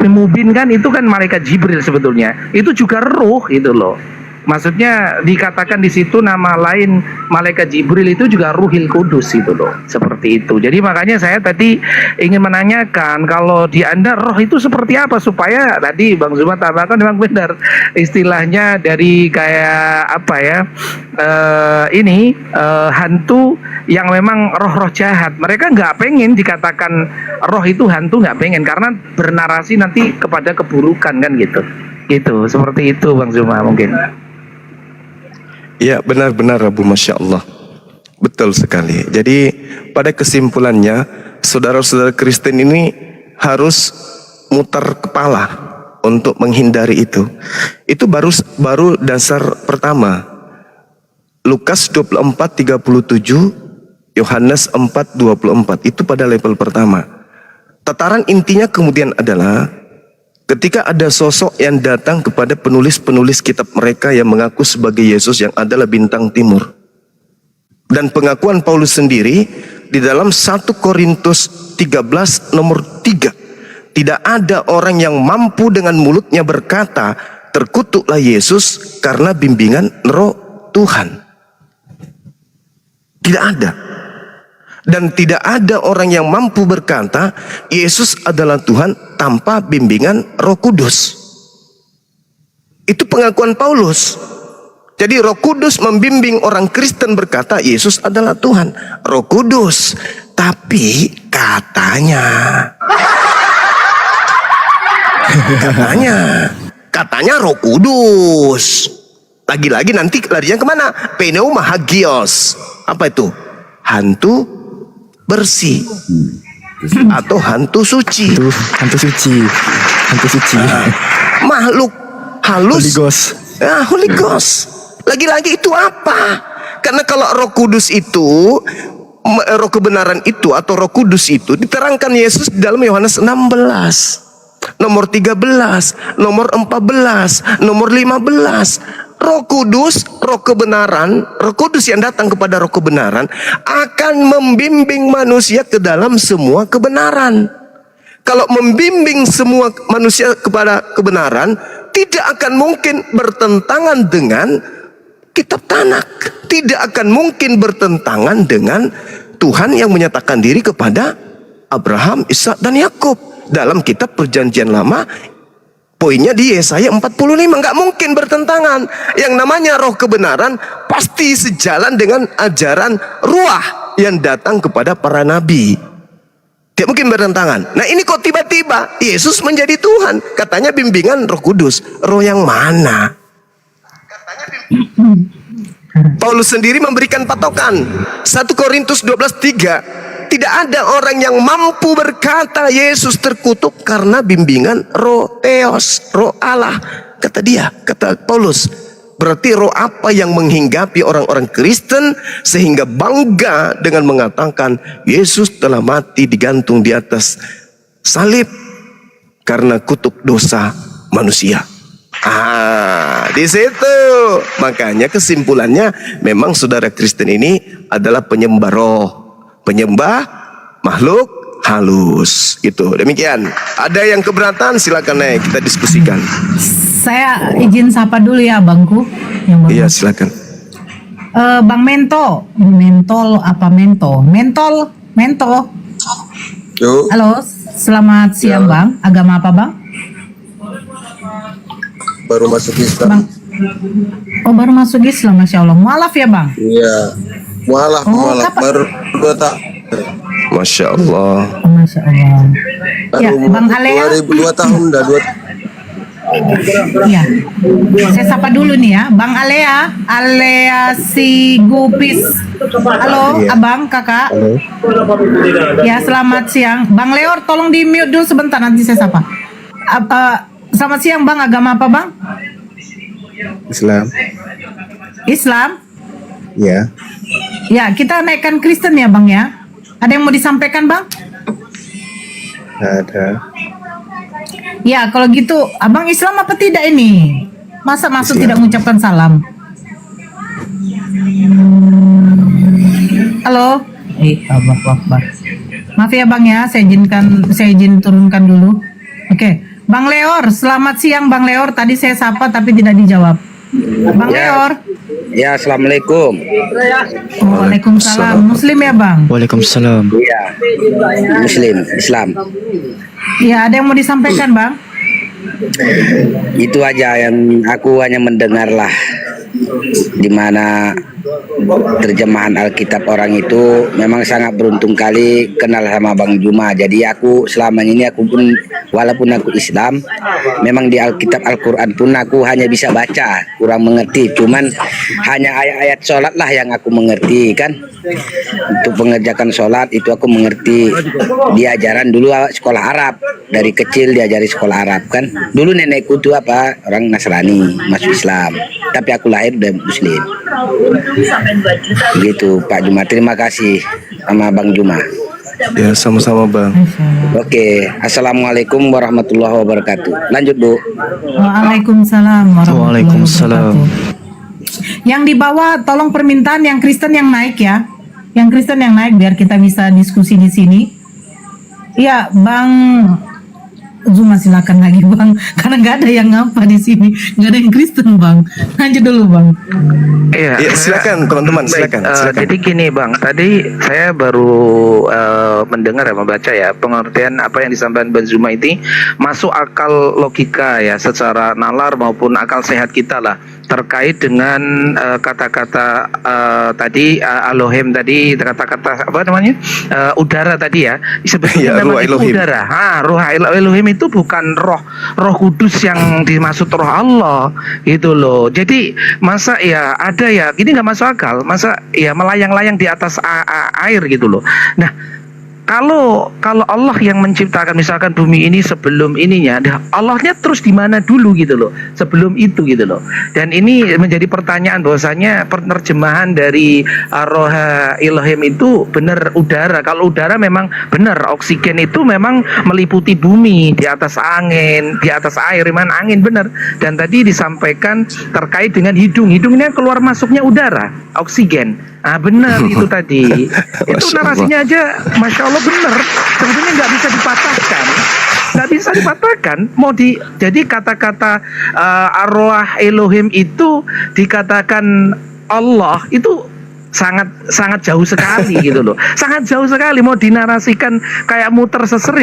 mubin kan, itu kan malaikat Jibril sebetulnya. Itu juga ruh gitu loh. Maksudnya dikatakan di situ nama lain malaikat Jibril itu juga Ruhil Kudus itu loh, seperti itu. Jadi makanya saya tadi ingin menanyakan kalau di Anda roh itu seperti apa, supaya tadi Bang Zuma tambahkan memang benar istilahnya dari kayak apa ya, hantu yang memang roh-roh jahat. Mereka nggak pengen dikatakan roh itu hantu, nggak pengen, karena bernarasi nanti kepada keburukan kan gitu. Gitu, seperti itu Bang Zuma mungkin. Ya, benar-benar Abu, Masya Allah. Betul sekali. Jadi pada kesimpulannya, saudara-saudara Kristen ini harus mutar kepala untuk menghindari itu. Itu baru dasar pertama. Lukas 24:37, Yohanes 4:24, itu pada level pertama. Tataran intinya kemudian adalah ketika ada sosok yang datang kepada penulis-penulis kitab mereka yang mengaku sebagai Yesus yang adalah bintang timur. Dan pengakuan Paulus sendiri di dalam 1 Korintus 13 nomor 3. Tidak ada orang yang mampu dengan mulutnya berkata, terkutuklah Yesus karena bimbingan roh Tuhan. Tidak ada. Dan tidak ada orang yang mampu berkata Yesus adalah Tuhan tanpa bimbingan Roh Kudus. Itu pengakuan Paulus. Jadi Roh Kudus membimbing orang Kristen berkata Yesus adalah Tuhan. Roh Kudus. Tapi katanya Roh Kudus. Lagi-lagi nanti larinya kemana? Pneumahagios. Apa itu? Hantu bersih atau hantu suci. Hantu suci. Makhluk halus. Holy Ghost. Holy Ghost. Lagi-lagi itu apa? Karena kalau Roh Kudus itu, Roh kebenaran itu atau Roh Kudus itu diterangkan Yesus di dalam Yohanes 16, nomor 13, nomor 14, nomor 15. Roh Kudus, roh kebenaran, Roh Kudus yang datang kepada roh kebenaran akan membimbing manusia ke dalam semua kebenaran. Kalau membimbing semua manusia kepada kebenaran, tidak akan mungkin bertentangan dengan kitab Tanak. Tidak akan mungkin bertentangan dengan Tuhan yang menyatakan diri kepada Abraham, Ishak dan Yakub dalam kitab Perjanjian Lama. Poinnya di Yesaya 45, nggak mungkin bertentangan. Yang namanya roh kebenaran pasti sejalan dengan ajaran ruah yang datang kepada para nabi. Tidak mungkin bertentangan. Nah ini kok tiba-tiba Yesus menjadi Tuhan? Katanya bimbingan Roh Kudus. Roh yang mana? Paulus sendiri memberikan patokan 1 Korintus 12:3. Tidak ada orang yang mampu berkata Yesus terkutuk karena bimbingan roh Theos, roh Allah. Kata dia, kata Paulus. Berarti roh apa yang menghinggapi orang-orang Kristen sehingga bangga dengan mengatakan Yesus telah mati digantung di atas salib karena kutuk dosa manusia. Di situ makanya kesimpulannya memang saudara Kristen ini adalah penyembah roh, penyembah makhluk halus gitu. Demikian. Ada yang keberatan silakan naik kita diskusikan. Saya izin sapa dulu ya Bangku. Iya silakan. Bang Mento, Mentol apa Mento? Mentol, Mento. Halo, selamat siang Bang. Agama apa Bang? Baru masuk Islam. Bang. Oh baru masuk Islam, Masya Allah. Mualaf ya Bang? Iya. Mualaf, kapan? baru 2 tahun. Masya Allah. Masya Allah. Ya, Bang Alea. 2002 tahun dah 2. Iya. Saya sapa dulu nih ya, Bang Alea, Alea si Gupis. Halo, Abang, Kakak. Halo. Ya, selamat siang. Bang Leor, tolong di mute dulu sebentar nanti saya sapa. Selamat siang, Bang. Agama apa, Bang? Islam. Islam? Ya. Ya, kita naikkan Kristen ya, Bang ya. Ada yang mau disampaikan, Bang? Ada. Ya, kalau gitu, Abang Islam apa tidak ini? Masa masuk tidak mengucapkan salam? Halo? Allah Akbar. Maaf ya Bang ya, saya izin turunkan dulu. Oke, Bang Leor, selamat siang Bang Leor. Tadi saya sapa tapi tidak dijawab. Bang Leor. Ya, assalamualaikum. Waalaikumsalam. Muslim ya Bang? Waalaikumsalam. Iya, Muslim, Islam. Ya, ada yang mau disampaikan Bang? Itu aja yang aku hanya mendengar lah, di mana terjemahan Alkitab orang itu memang sangat beruntung kali kenal sama Bang Juma. Jadi aku selama ini aku pun walaupun aku Islam, memang di Alkitab Al-Quran pun aku hanya bisa baca, kurang mengerti. Cuman hanya ayat-ayat sholat lah yang aku mengerti kan. Untuk mengerjakan sholat itu aku mengerti. Diajaran dulu sekolah Arab, dari kecil diajari sekolah Arab kan. Dulu nenekku tuh orang Nasrani masuk Islam, tapi aku lahir udah Muslim. Gitu Pak Juma, terima kasih sama Bang Juma. Ya sama-sama Bang. Oke, assalamualaikum warahmatullahi wabarakatuh. Lanjut Bu. Waalaikumsalam warahmatullahi Waalaikumsalam. wabarakatuh. Yang di bawah tolong permintaan yang Kristen yang naik ya. Yang Kristen yang naik biar kita bisa diskusi di sini. Iya, Bang Zuma silakan lagi Bang, karena nggak ada yang ngapa di sini, nggak ada yang Kristen Bang. Lanjut dulu Bang. Ya, silakan teman-teman, silakan. Jadi gini Bang, tadi saya baru mendengar ya, membaca ya, pengertian apa yang disampaikan Bang Zuma ini masuk akal logika ya, secara nalar maupun akal sehat kita lah, terkait dengan kata-kata tadi Elohim tadi, kata-kata apa namanya, udara tadi ya, sebetulnya ya, memang itu Elohim. udara. Ruh Elohim itu bukan roh kudus yang dimaksud roh Allah gitu loh. Jadi masa ya ada ya, ini nggak masuk akal, masa ya melayang-layang di atas air gitu loh. Nah, kalau Allah yang menciptakan misalkan bumi ini sebelum ininya, Allahnya terus di mana dulu gitu loh, sebelum itu gitu loh. Dan ini menjadi pertanyaan bahwasanya penerjemahan dari Roha Elohim itu benar udara. Kalau udara memang benar, oksigen itu memang meliputi bumi, di atas angin, di atas air, mana angin benar. Dan tadi disampaikan terkait dengan hidung ini yang keluar masuknya udara, oksigen. Ah benar itu tadi. Itu narasinya aja, masya Allah benar. Sebetulnya nggak bisa dipatahkan, nggak bisa dipatahkan. Jadi kata-kata arwah Elohim itu dikatakan Allah itu sangat jauh sekali gitu loh, sangat jauh sekali. Mau dinarasikan kayak muter seser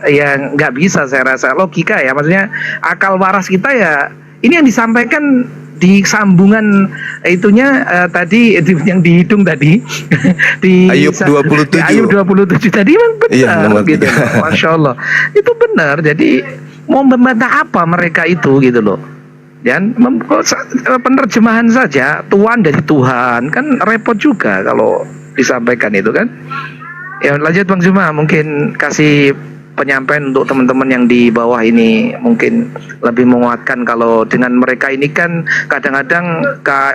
ya nggak bisa, saya rasa logika ya, maksudnya akal waras kita ya. Ini yang disampaikan di sambungan itunya tadi yang dihitung tadi di Ayub 27. di Ayub 27 tadi memang benar, iya, gitu. Masya Allah itu benar. Jadi mau membantah apa mereka itu gitu loh. Dan penerjemahan saja Tuhan dari Tuhan kan repot juga kalau disampaikan itu kan. Ya lanjut Bang Zuma, mungkin kasih penyampaian untuk teman-teman yang di bawah ini, mungkin lebih menguatkan. Kalau dengan mereka ini kan kadang-kadang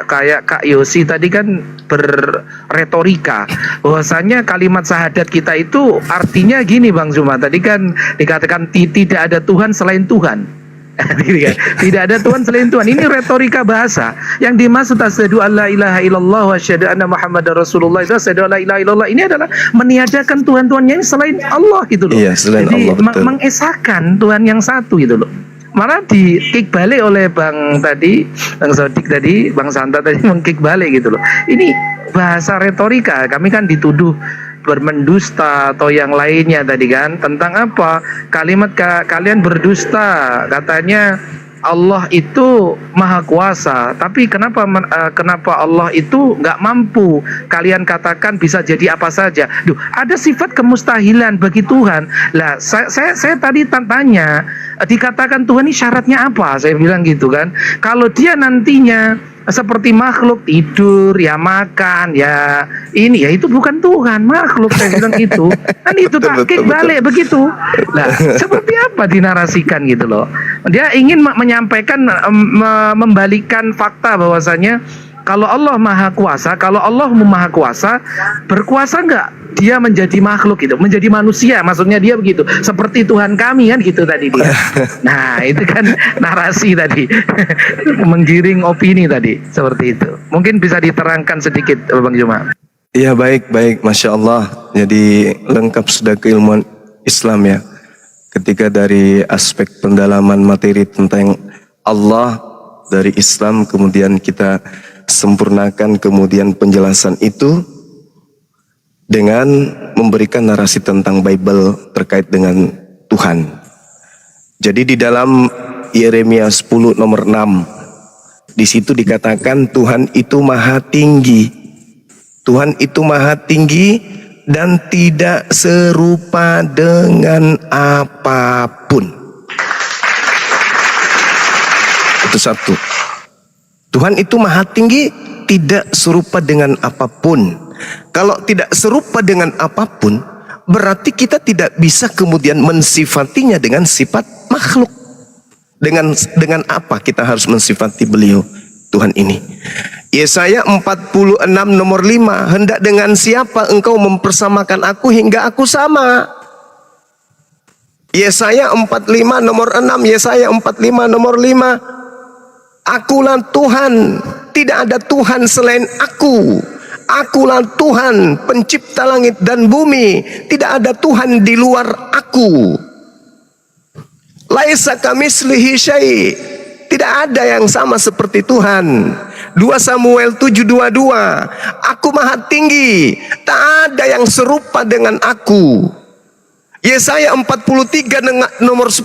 kayak Kak Yosi tadi kan berretorika bahwasanya kalimat syahadat kita itu artinya gini Bang Zuma, tadi kan dikatakan tidak ada Tuhan selain Tuhan. Tidak ada Tuhan selain Tuhan. Ini retorika bahasa. Yang dimaksud asyhadu alla ilaha illallah wa asyhadu anna muhammadar rasulullah, itu asyhadu alla ilaha illallah ini adalah meniadakan Tuhan-Tuhan yang selain Allah gitu loh. Iya, selain jadi Allah, betul. mengesahkan Tuhan yang satu gitu loh. Malah di-kick balik oleh Bang Sodik tadi, Bang Santa tadi meng-kick balik gitu loh. Ini bahasa retorika. Kami kan dituduh bermendusta atau yang lainnya tadi kan, tentang apa kalimat kalian berdusta, katanya Allah itu maha kuasa, tapi kenapa Allah itu nggak mampu kalian katakan bisa jadi apa saja. Duh, ada sifat kemustahilan bagi Tuhan lah. Saya tadi tanya, dikatakan Tuhan ini syaratnya apa, saya bilang gitu kan. Kalau dia nantinya seperti makhluk, tidur, ya makan, ya ini, ya itu bukan Tuhan, makhluk, saya bilang gitu. Kan itu takik balik begitu. Nah, seperti apa dinarasikan gitu loh. Dia ingin menyampaikan, membalikan fakta bahwasanya kalau Allah maha kuasa, kalau Allah maha kuasa, berkuasa enggak dia menjadi makhluk gitu, menjadi manusia, maksudnya dia begitu, seperti Tuhan kami kan gitu tadi dia. Nah itu kan narasi tadi, menggiring opini tadi, seperti itu. Mungkin bisa diterangkan sedikit Bang Juma. Iya, baik, Masya Allah. Jadi lengkap sudah keilmuan Islam ya. Ketika dari aspek pendalaman materi tentang Allah dari Islam, kemudian kita sempurnakan kemudian penjelasan itu dengan memberikan narasi tentang Bible terkait dengan Tuhan. Jadi di dalam Yeremia 10 nomor 6, di situ dikatakan Tuhan itu maha tinggi. Tuhan itu maha tinggi dan tidak serupa dengan apapun. Itu satu. Tuhan itu maha tinggi, tidak serupa dengan apapun. Kalau tidak serupa dengan apapun, berarti kita tidak bisa kemudian mensifatinya dengan sifat makhluk. Dengan apa kita harus mensifati beliau, Tuhan ini? Yesaya 46 nomor 5, hendak dengan siapa engkau mempersamakan aku hingga aku sama? Yesaya 45 nomor 6, Yesaya 45 nomor 5, akulah Tuhan, tidak ada Tuhan selain aku. Akulah Tuhan, pencipta langit dan bumi, tidak ada Tuhan di luar aku. Laisa kamitslihi syai', tidak ada yang sama seperti Tuhan. 2 Samuel 7:22, aku maha tinggi, tak ada yang serupa dengan aku. Yesaya 43 nomor 10,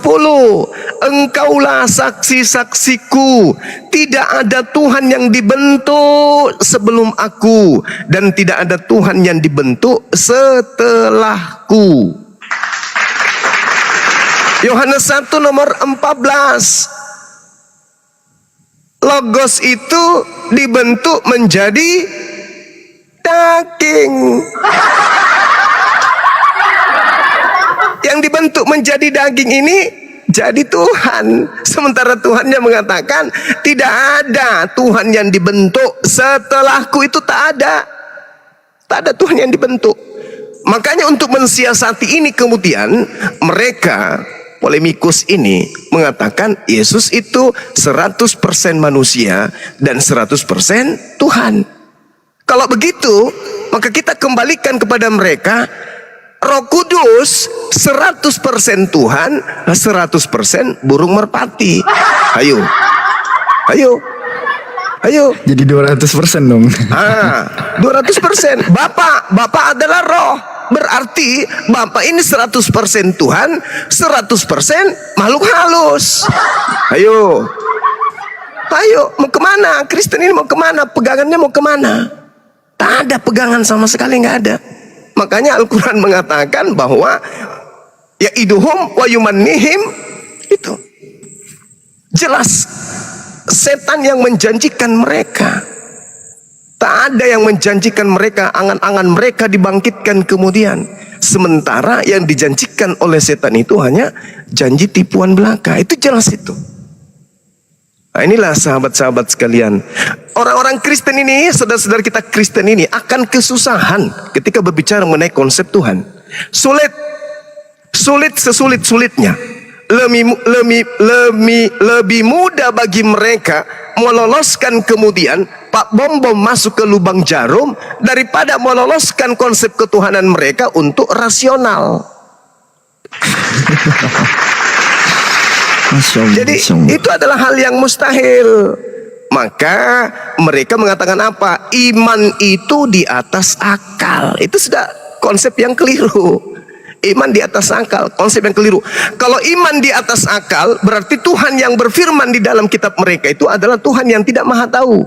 engkaulah saksi-saksiku, tidak ada Tuhan yang dibentuk sebelum aku, dan tidak ada Tuhan yang dibentuk setelahku. Yohanes 1 nomor 14, Logos itu dibentuk menjadi daging. Yang dibentuk menjadi daging ini jadi Tuhan. Sementara Tuhannya mengatakan tidak ada Tuhan yang dibentuk setelahku, itu tak ada. Tak ada Tuhan yang dibentuk. Makanya untuk mensiasati ini kemudian mereka polemikus ini mengatakan Yesus itu 100% manusia dan 100% Tuhan. Kalau begitu, maka kita kembalikan kepada mereka Roh Kudus 100% Tuhan, 100% burung merpati. Ayo. Jadi 200% dong. 200%. Bapak adalah roh. Berarti Bapak ini 100% Tuhan, 100% makhluk halus. Ayo, mau kemana? Kristen ini mau kemana? Pegangannya mau kemana? Tak ada pegangan sama sekali, nggak ada. Makanya Al-Quran mengatakan bahwa ya iduhum wa yumannihim, itu jelas setan yang menjanjikan mereka. Tak ada yang menjanjikan mereka, angan-angan mereka dibangkitkan kemudian. Sementara yang dijanjikan oleh setan itu hanya janji tipuan belaka. Itu jelas itu. Nah, inilah sahabat-sahabat sekalian, orang-orang Kristen ini, saudara-saudara kita Kristen ini akan kesusahan ketika berbicara mengenai konsep Tuhan. Sulit sesulit-sulitnya. Lebih mudah bagi mereka meloloskan kemudian Pak Bom masuk ke lubang jarum daripada meloloskan konsep ketuhanan mereka untuk rasional. Jadi itu adalah hal yang mustahil. Maka mereka mengatakan apa? Iman itu di atas akal. Itu sudah konsep yang keliru. Iman di atas akal, konsep yang keliru. Kalau iman di atas akal, berarti Tuhan yang berfirman di dalam kitab mereka itu adalah Tuhan yang tidak maha tahu.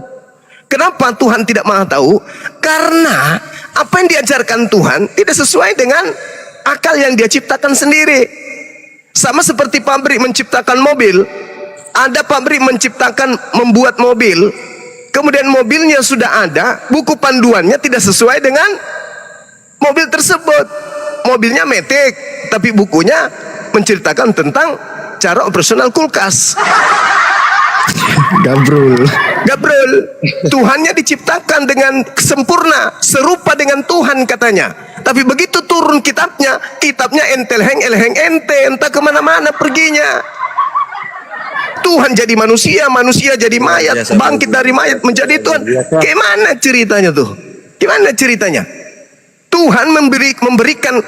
Kenapa Tuhan tidak maha tahu? Karena apa yang diajarkan Tuhan tidak sesuai dengan akal yang dia ciptakan sendiri. Sama seperti pabrik menciptakan mobil. Ada pabrik membuat mobil, kemudian mobilnya sudah ada, buku panduannya tidak sesuai dengan mobil tersebut. Mobilnya metik, tapi bukunya menceritakan tentang cara operasional kulkas. Gabrul. Tuhannya diciptakan dengan sempurna, serupa dengan Tuhan katanya. Tapi begitu turun kitabnya entelheng ente, entah kemana-mana perginya. Tuhan jadi manusia, manusia jadi mayat, bangkit dari mayat menjadi Tuhan. Gimana ceritanya tuh? Gimana ceritanya? Tuhan memberikan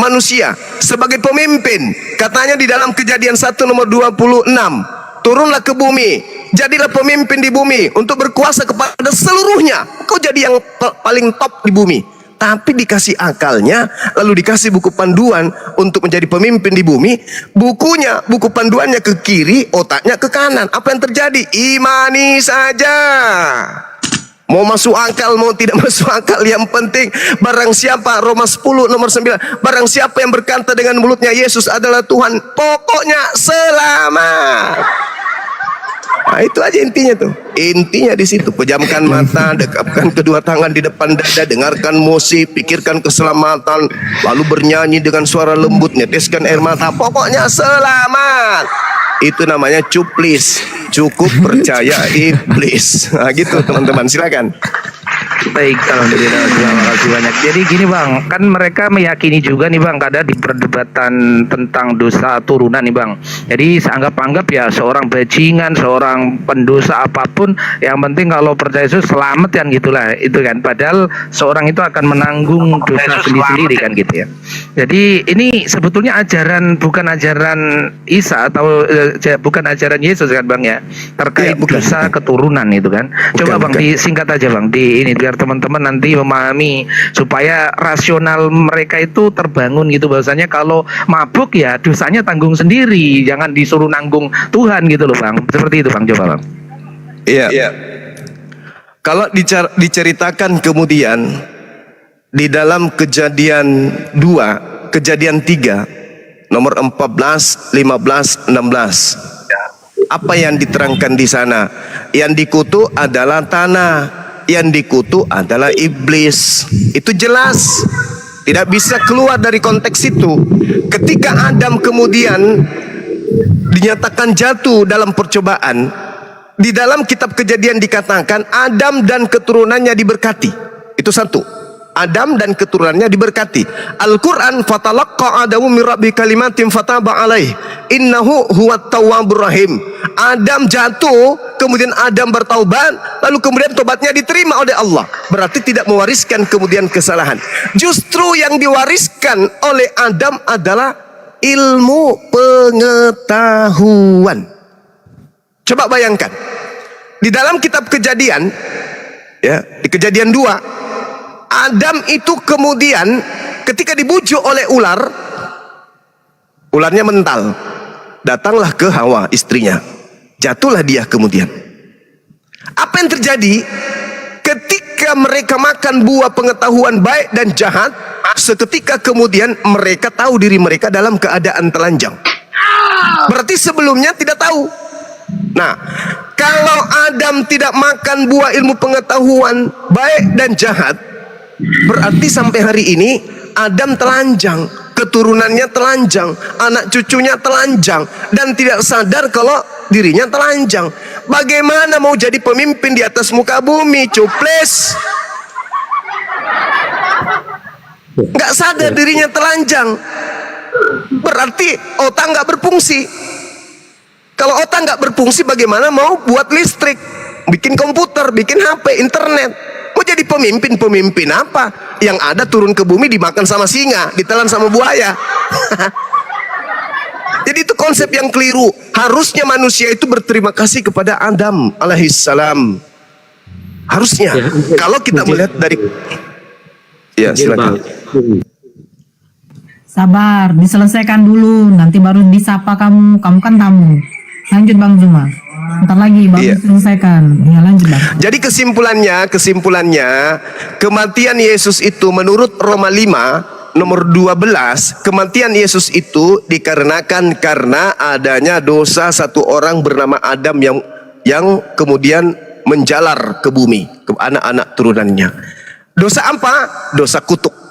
manusia sebagai pemimpin. Katanya di dalam Kejadian 1 nomor 26, turunlah ke bumi, jadilah pemimpin di bumi untuk berkuasa kepada seluruhnya. Kau jadi yang paling top di bumi. Tapi dikasih akalnya, lalu dikasih buku panduan untuk menjadi pemimpin di bumi. Buku panduannya ke kiri, otaknya ke kanan. Apa yang terjadi? Imani saja. Mau masuk akal, mau tidak masuk akal, yang penting barang siapa, Roma 10 nomor 9, barang siapa yang berkata dengan mulutnya Yesus adalah Tuhan, pokoknya selamat. Nah, itu aja intinya tuh. Intinya di situ. Pejamkan mata, dekapkan kedua tangan di depan dada, dengarkan musik, pikirkan keselamatan, lalu bernyanyi dengan suara lembut, neteskan air mata, pokoknya selamat. Itu namanya cuplis. Cukup percaya iblis. Nah, gitu teman-teman, silakan. Baik, alhamdulillah, terima kasih banyak. Jadi gini Bang, kan mereka meyakini juga nih Bang, ada di perdebatan tentang dosa turunan nih Bang. Jadi anggap ya seorang bajingan, seorang pendosa apapun, yang penting kalau percaya Yesus selamat kan gitulah, itu kan. Padahal seorang itu akan menanggung dosa sendiri kan gitu ya. Jadi ini sebetulnya bukan ajaran Isa atau bukan ajaran Yesus kan Bang ya, terkait dosa keturunan itu kan. Coba Bang disingkat aja Bang, di ini biar teman-teman nanti memahami supaya rasional mereka itu terbangun gitu, bahwasanya kalau mabuk ya dosanya tanggung sendiri, jangan disuruh nanggung Tuhan gitu loh Bang. Seperti itu Bang, coba Bang. Iya. Kalau diceritakan kemudian di dalam Kejadian 2, Kejadian 3 nomor 14, 15, 16. Apa yang diterangkan di sana? Yang dikutuk adalah tanah, yang dikutuk adalah iblis. Itu jelas. Tidak bisa keluar dari konteks itu. Ketika Adam kemudian dinyatakan jatuh dalam percobaan, di dalam kitab Kejadian dikatakan Adam dan keturunannya diberkati. Itu satu. Adam dan keturunannya diberkati. Al-Quran, fatalaqqa Adamu min rabbi kalimatin fataba alaih innahu huwat tawwabur rahim. Adam jatuh, kemudian Adam bertaubat, lalu kemudian tobatnya diterima oleh Allah. Berarti tidak mewariskan kemudian kesalahan. Justru yang diwariskan oleh Adam adalah ilmu pengetahuan. Coba bayangkan, di dalam kitab Kejadian, ya, di Kejadian 2, Adam itu kemudian ketika dibujuk oleh ular, ularnya mental. Datanglah ke Hawa, istrinya. Jatuhlah dia kemudian. Apa yang terjadi? Ketika mereka makan buah pengetahuan baik dan jahat, seketika kemudian mereka tahu diri mereka dalam keadaan telanjang. Berarti sebelumnya tidak tahu. Nah, kalau Adam tidak makan buah ilmu pengetahuan baik dan jahat, berarti sampai hari ini Adam telanjang, keturunannya telanjang, anak cucunya telanjang, dan tidak sadar kalau dirinya telanjang. Bagaimana mau jadi pemimpin di atas muka bumi? Cuples, nggak sadar dirinya telanjang, berarti otak nggak berfungsi. Kalau otak nggak berfungsi, bagaimana mau buat listrik, bikin komputer, bikin HP, internet? Mau jadi pemimpin apa? Yang ada turun ke bumi dimakan sama singa, ditelan sama buaya. Jadi itu konsep yang keliru. Harusnya manusia itu berterima kasih kepada Adam alaihissalam. Harusnya. Kalau kita melihat dari, ya silakan. Sabar, diselesaikan dulu, nanti baru disapa kamu. Kamu kan tamu. Lanjut Bang Zuma. Ntar lagi baru diselesaikan. Ya lanjut Bang. Jadi kesimpulannya kematian Yesus itu menurut Roma 5 nomor 12, kematian Yesus itu dikarenakan karena adanya dosa satu orang bernama Adam yang kemudian menjalar ke bumi, ke anak-anak turunannya. Dosa apa? Dosa kutuk.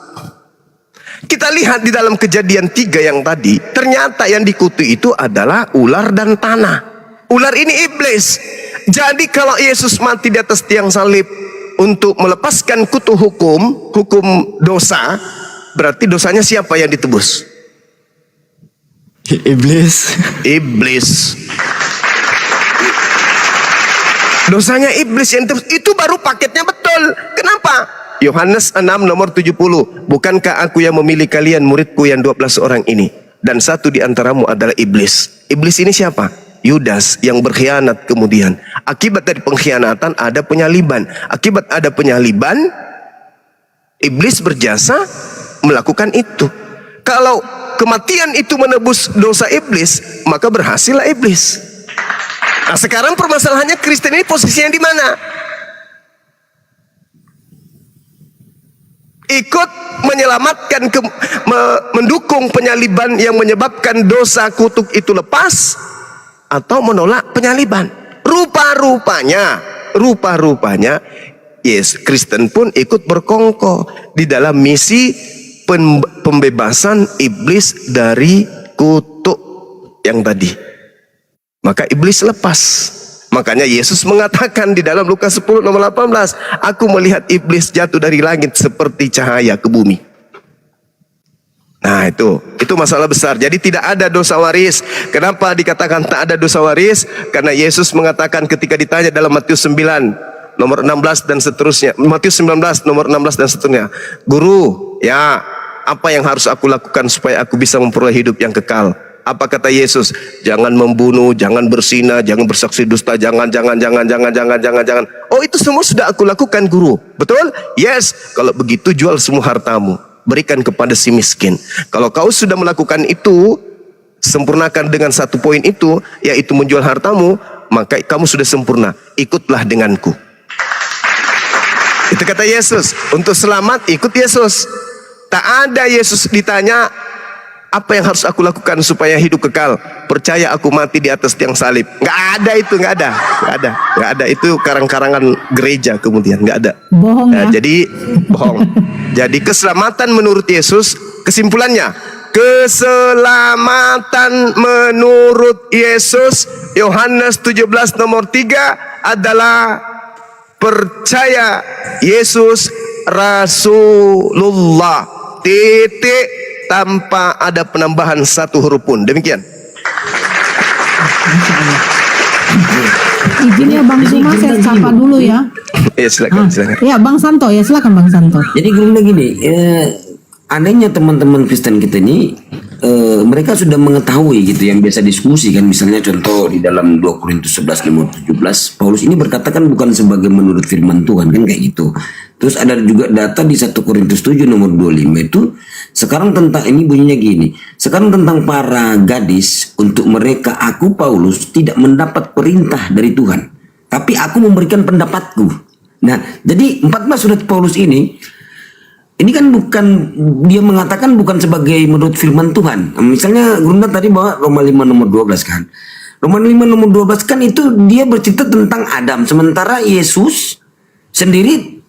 Kita lihat di dalam Kejadian 3 yang tadi, ternyata yang dikutuk itu adalah ular dan tanah. Ular ini iblis. Jadi kalau Yesus mati di atas tiang salib untuk melepaskan kutu hukum dosa, berarti dosanya siapa yang ditebus? Iblis. Iblis. Dosanya iblis yang ditebus. Itu baru paketnya betul. Kenapa? Yohanes 6 nomor 70. Bukankah aku yang memilih kalian muridku yang 12 orang ini, dan satu di antaramu adalah iblis. Iblis ini siapa? Yudas yang berkhianat kemudian. Akibat dari pengkhianatan ada penyaliban. Akibat ada penyaliban, iblis berjasa melakukan itu. Kalau kematian itu menebus dosa iblis, maka berhasillah iblis. Nah, sekarang permasalahannya Kristen ini posisinya di mana? Ikut menyelamatkan, mendukung penyaliban yang menyebabkan dosa kutuk itu lepas, atau menolak penyaliban. Rupa-rupanya yes, Kristen pun ikut berkongkol di dalam misi pembebasan iblis dari kutuk yang tadi. Maka iblis lepas. Makanya Yesus mengatakan di dalam Lukas 10 nomor 18, aku melihat iblis jatuh dari langit seperti cahaya ke bumi. Nah itu masalah besar. Jadi tidak ada dosa waris. Kenapa dikatakan tak ada dosa waris? Karena Yesus mengatakan ketika ditanya dalam Matius 9 nomor 16 dan seterusnya, Matius 19 nomor 16 dan seterusnya, Guru, ya apa yang harus aku lakukan supaya aku bisa memperoleh hidup yang kekal? Apa kata Yesus? Jangan membunuh, jangan berzina, jangan bersaksi dusta, jangan. Oh, itu semua sudah aku lakukan, Guru. Betul? Yes. Kalau begitu jual semua hartamu, berikan kepada si miskin. Kalau kau sudah melakukan itu, sempurnakan dengan satu poin itu, yaitu menjual hartamu, maka kamu sudah sempurna. Ikutlah denganku. Itu kata Yesus. Untuk selamat, ikut Yesus. Tak ada Yesus ditanya, apa yang harus aku lakukan supaya hidup kekal? Percaya aku mati di atas tiang salib. Nggak ada itu, nggak ada. Itu karang-karangan gereja kemudian, nggak ada. Bohong ya. Jadi bohong. Jadi keselamatan menurut Yesus, kesimpulannya, keselamatan menurut Yesus Yohanes 17 nomor 3 adalah percaya Yesus Rasulullah, titik, tanpa ada penambahan satu huruf pun. Demikian. Izin ya Bang Zuma, saya sapa dulu ya. Ya silakan, silakan. Ya Bang Santo, ya silakan Bang Santo. Jadi gini gini, anehnya teman-teman Kristen kita ini, mereka sudah mengetahui gitu yang biasa diskusi kan, misalnya contoh di dalam 2 Korintus 11 nomor 17, Paulus ini berkata kan bukan sebagai menurut firman Tuhan kan kayak gitu. Terus ada juga data di 1 Korintus 7 nomor 25 itu, sekarang tentang ini bunyinya gini, sekarang tentang para gadis, untuk mereka aku Paulus tidak mendapat perintah dari Tuhan, tapi aku memberikan pendapatku. Nah, jadi 14 surat Paulus ini kan bukan, dia mengatakan bukan sebagai menurut firman Tuhan. Misalnya Gunda tadi bawa Roma 5 nomor 12 kan. Roma 5 nomor 12 kan itu dia bercerita tentang Adam. Sementara Yesus sendiri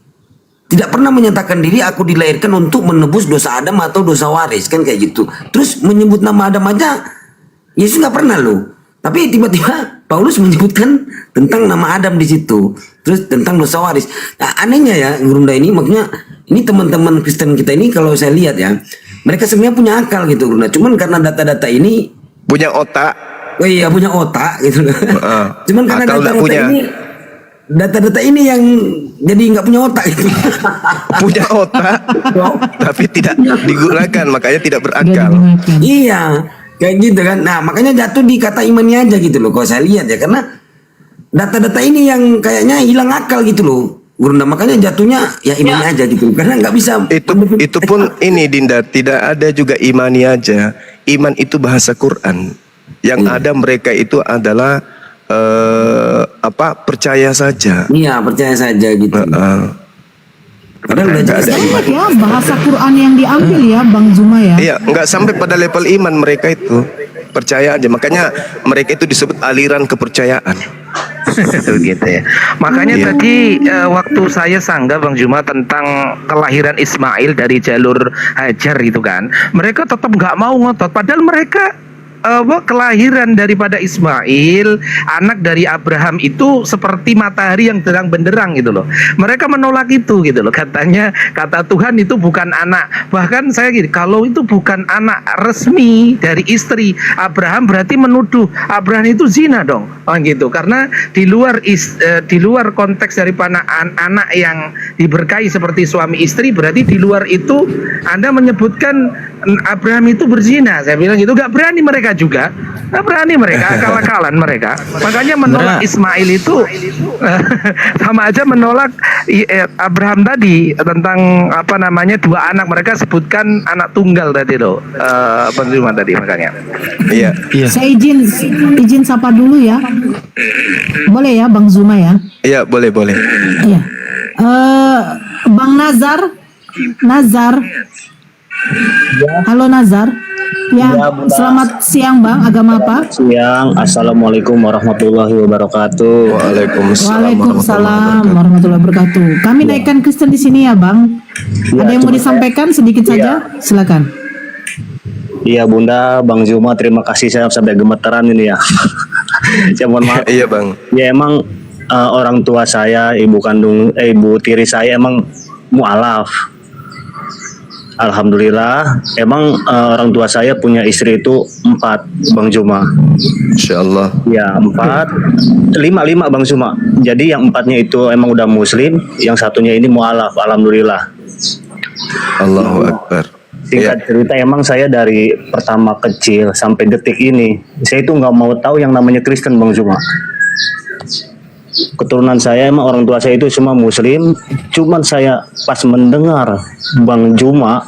tidak pernah menyatakan diri aku dilahirkan untuk menebus dosa Adam atau dosa waris kan kayak gitu. Terus menyebut nama Adam aja Yesus nggak pernah loh. Tapi tiba-tiba Paulus menyebutkan tentang nama Adam di situ. Terus tentang dosa waris. Nah, anehnya ya Gurunda ini, makanya ini teman-teman Kristen kita ini kalau saya lihat ya, mereka sebenarnya punya akal gitu Gurunda. Cuman karena data-data ini Punya otak. oh iya punya otak gitu loh. Cuman karena akal nggak data-data punya. ini, data-data ini yang jadi nggak punya otak gitu. Punya otak, tapi tidak digunakan, makanya tidak berakal. Iya, kayak gitu kan. Nah, makanya jatuh di kata imannya aja gitu loh. Kalau saya lihat ya, karena data-data ini yang kayaknya hilang akal gitu loh. Gurunda, makanya jatuhnya ya imannya aja gitu. Karena nggak bisa. Itu pun ini Dinda, tidak ada juga imani aja. Iman itu bahasa Quran. Yang ada mereka itu adalah percaya saja. Iya, percaya saja gitu. Padahal udah jelas Banyak ya bahasa Quran yang diambil ya Bang Zuma ya. Iya, nggak sampai pada level iman mereka itu. Percaya aja. Makanya mereka itu disebut aliran kepercayaan. Gitu ya. Makanya tadi waktu saya sanggah Bang Juma tentang kelahiran Ismail dari jalur Hajar itu kan, mereka tetap nggak mau ngotot. Padahal mereka kelahiran daripada Ismail, anak dari Abraham itu seperti matahari yang terang benderang gitu loh. Mereka menolak itu gitu loh. Katanya, kata Tuhan itu bukan anak. Bahkan saya gini, kalau itu bukan anak resmi dari istri Abraham, berarti menuduh Abraham itu zina dong. Oh gitu. Karena di luar konteks daripada anak yang diberkahi seperti suami istri, berarti di luar itu Anda menyebutkan Abraham itu berzina. Saya bilang gitu, gak berani mereka juga, nggak berani mereka, akal-akalan mereka. Makanya menolak Ismail itu sama aja menolak Abraham tadi tentang apa namanya 2 anak, mereka sebutkan anak tunggal tadi loh, penerima tadi makanya. Iya. Saya izin sapa dulu ya. Boleh ya Bang Zuma ya? Iya, boleh. Iya. Bang Nazar. Halo Nazar. Ya, selamat siang Bang. Agama apa? Siang. Assalamualaikum warahmatullahi wabarakatuh. Waalaikumsalam warahmatullahi wabarakatuh. Kami naikkan Kristen di sini ya Bang. Ada yang mau disampaikan sedikit saja? Silakan. Iya Bunda, Bang Zuma, terima kasih, saya sampai gemeteran ini ya. Saya mohon maaf. Iya Bang. Ya emang orang tua saya, ibu tiri saya emang mualaf. Alhamdulillah, emang orang tua saya punya istri itu 4, Bang Zuma. Insyaallah. Ya 4, 5 Bang Zuma. Jadi yang 4-nya itu emang udah Muslim, yang satunya ini mualaf. Alhamdulillah. Allahu Akbar. Singkat cerita, emang saya dari pertama kecil sampai detik ini, saya itu nggak mau tahu yang namanya Kristen, Bang Zuma. Keturunan saya emang orang tua saya itu semua Muslim, cuman saya pas mendengar Bang Zuma,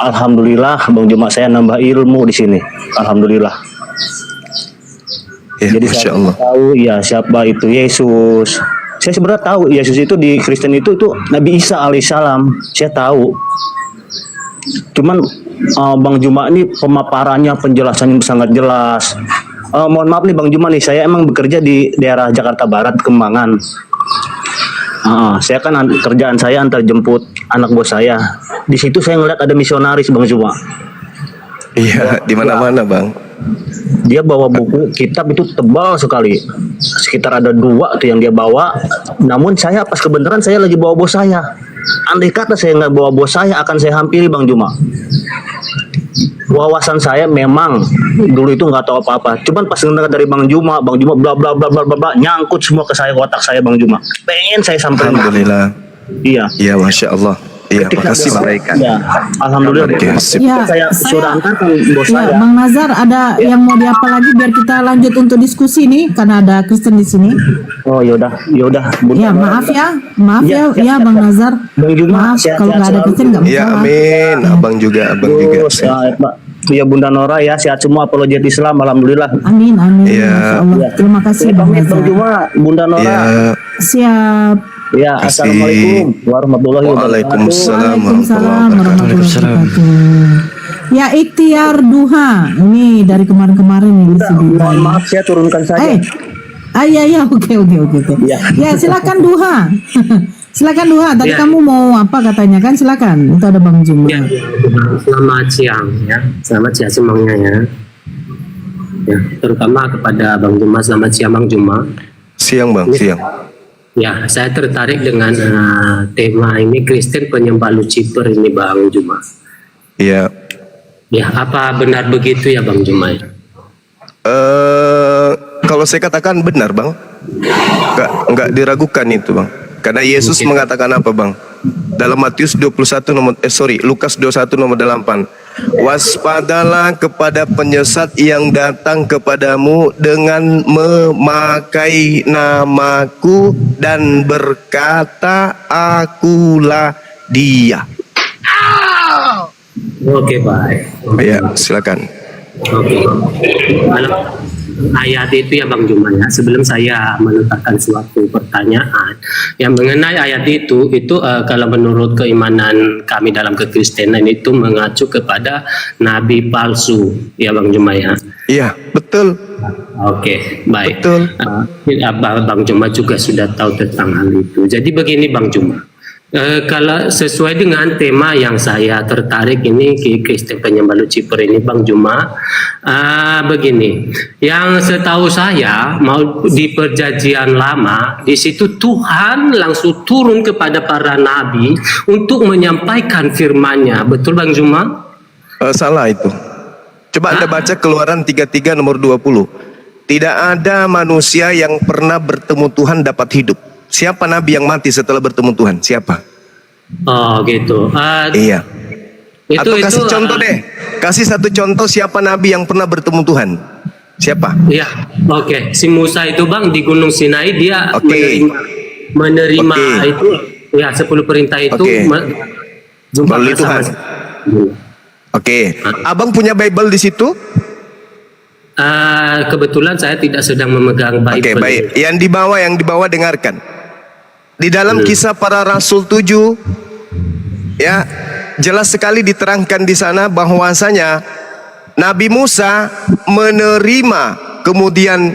alhamdulillah Bang Zuma, saya nambah ilmu di sini, alhamdulillah. Ya, jadi Masya saya Allah. tahu ya siapa itu Yesus. Saya sebenarnya tahu Yesus itu di Kristen itu Nabi Isa alaihissalam, saya tahu. Cuman Bang Zuma ini pemaparannya, penjelasannya sangat jelas. Mohon maaf nih Bang Zuma nih, saya emang bekerja di daerah Jakarta Barat, Kembangan. Saya kan kerjaan saya antar jemput anak bos saya. Di situ saya ngeliat ada misionaris Bang Zuma. Iya, di mana-mana Bang. Dia bawa buku kitab itu tebal sekali, sekitar ada 2 tuh yang dia bawa. Namun saya pas kebenaran saya lagi bawa bos saya. Andai kata saya nggak bawa bos saya, akan saya hampiri Bang Juma. Wawasan saya memang dulu itu nggak tahu apa-apa. Cuman pas dengar dari Bang Juma bla bla bla bla bla, nyangkut semua ke saya, otak saya Bang Juma. Pengen saya sampai. Alhamdulillah. Iya. Iya, Masya Allah. Iya, makasih Bang. Ya, alhamdulillah. Oke, sip. Ya, Saya sudah antarkan bos Ya, saya. Bang Nazar, ada yang mau diapa lagi biar kita lanjut untuk diskusi nih karena ada Kristen di sini. Oh yaudah. Ya, maaf ya, Bang Nazar. Bang Juma, Maaf sehat-sehat kalau nggak ada selalu. Kristen nggak Iya, masalah. amin. Abang juga. Terus, Pak. Ya Bunda Nora ya, sehat semua apologet Islam, alhamdulillah. Amin, Iya. Masya Allah. Terima kasih Bang Bang Nazar. Juma, Bunda Nora. Iya. Siap. Ya, Kasih. assalamualaikum warahmatullahi wabarakatuh. Waalaikumsalam Waalaikumsalam warahmatullahi warahmatullahi wabarakatuh. Ya, ikhtiar duha. Ini dari kemarin-kemarin nih di sini. Mohon maaf saya turunkan saja. Iya, oke. Ya, silakan duha. Silakan duha. Tadi kamu mau apa katanya kan? Silakan. Itu ada Bang Juma. Ya, selamat siang ya. Selamat siang semuanya ya. Ya, terutama kepada Bang Juma, selamat siang Bang Juma. Siang Bang, siang. Ya, saya tertarik dengan tema ini Kristen penyembah Lucifer ini Bang Juma. Iya. Ya, apa benar begitu ya Bang Juma? Kalau saya katakan benar Bang, nggak diragukan itu Bang. Karena Yesus mengatakan apa Bang? Dalam Matius 21 Lukas 21 nomor 8. Waspadalah kepada penyesat yang datang kepadamu dengan memakai namaku dan berkata, akulah dia. Oke, baik. Ya, silakan. Oke. Kalau ayat itu ya Bang Juma ya, sebelum saya menetapkan suatu pertanyaan yang mengenai ayat itu kalau menurut keimanan kami dalam kekristenan itu mengacu kepada nabi palsu ya Bang Juma ya. Iya, betul. Oke, baik. Betul. Bang Juma juga sudah tahu tentang hal itu. Jadi begini Bang Juma. Kalau sesuai dengan tema yang saya tertarik ini Kristen penyembah Lucifer ini Bang Juma, begini, yang setahu saya mau di perjanjian lama di situ Tuhan langsung turun kepada para nabi untuk menyampaikan firman-Nya, betul Bang Juma? Salah itu. Coba Anda baca Keluaran 33 nomor 20. Tidak ada manusia yang pernah bertemu Tuhan dapat hidup. Siapa nabi yang mati setelah bertemu Tuhan? Siapa? Oh gitu. Iya. Atau kasih itu, contoh deh. Kasih satu contoh siapa nabi yang pernah bertemu Tuhan? Siapa? Ya, oke. Si Musa itu Bang di Gunung Sinai dia menerima itu ya 10 perintah itu jumpa melalui Tuhan. Oke. Abang punya Bible di situ? Kebetulan saya tidak sedang memegang Bible. Oke, baik. Yang dibawa dengarkan. Di dalam Kisah Para Rasul 7 ya, jelas sekali diterangkan di sana bahwasanya Nabi Musa menerima kemudian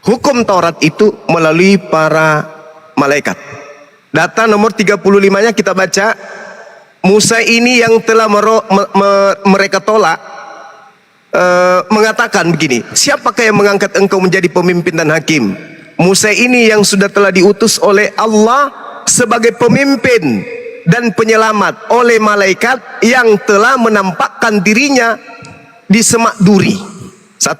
hukum Taurat itu melalui para malaikat. Data nomor 35-nya kita baca. Musa ini yang telah mereka tolak mengatakan begini, siapakah yang mengangkat engkau menjadi pemimpin dan hakim? Musa ini yang sudah telah diutus oleh Allah sebagai pemimpin dan penyelamat oleh malaikat yang telah menampakkan dirinya di semak duri. 1.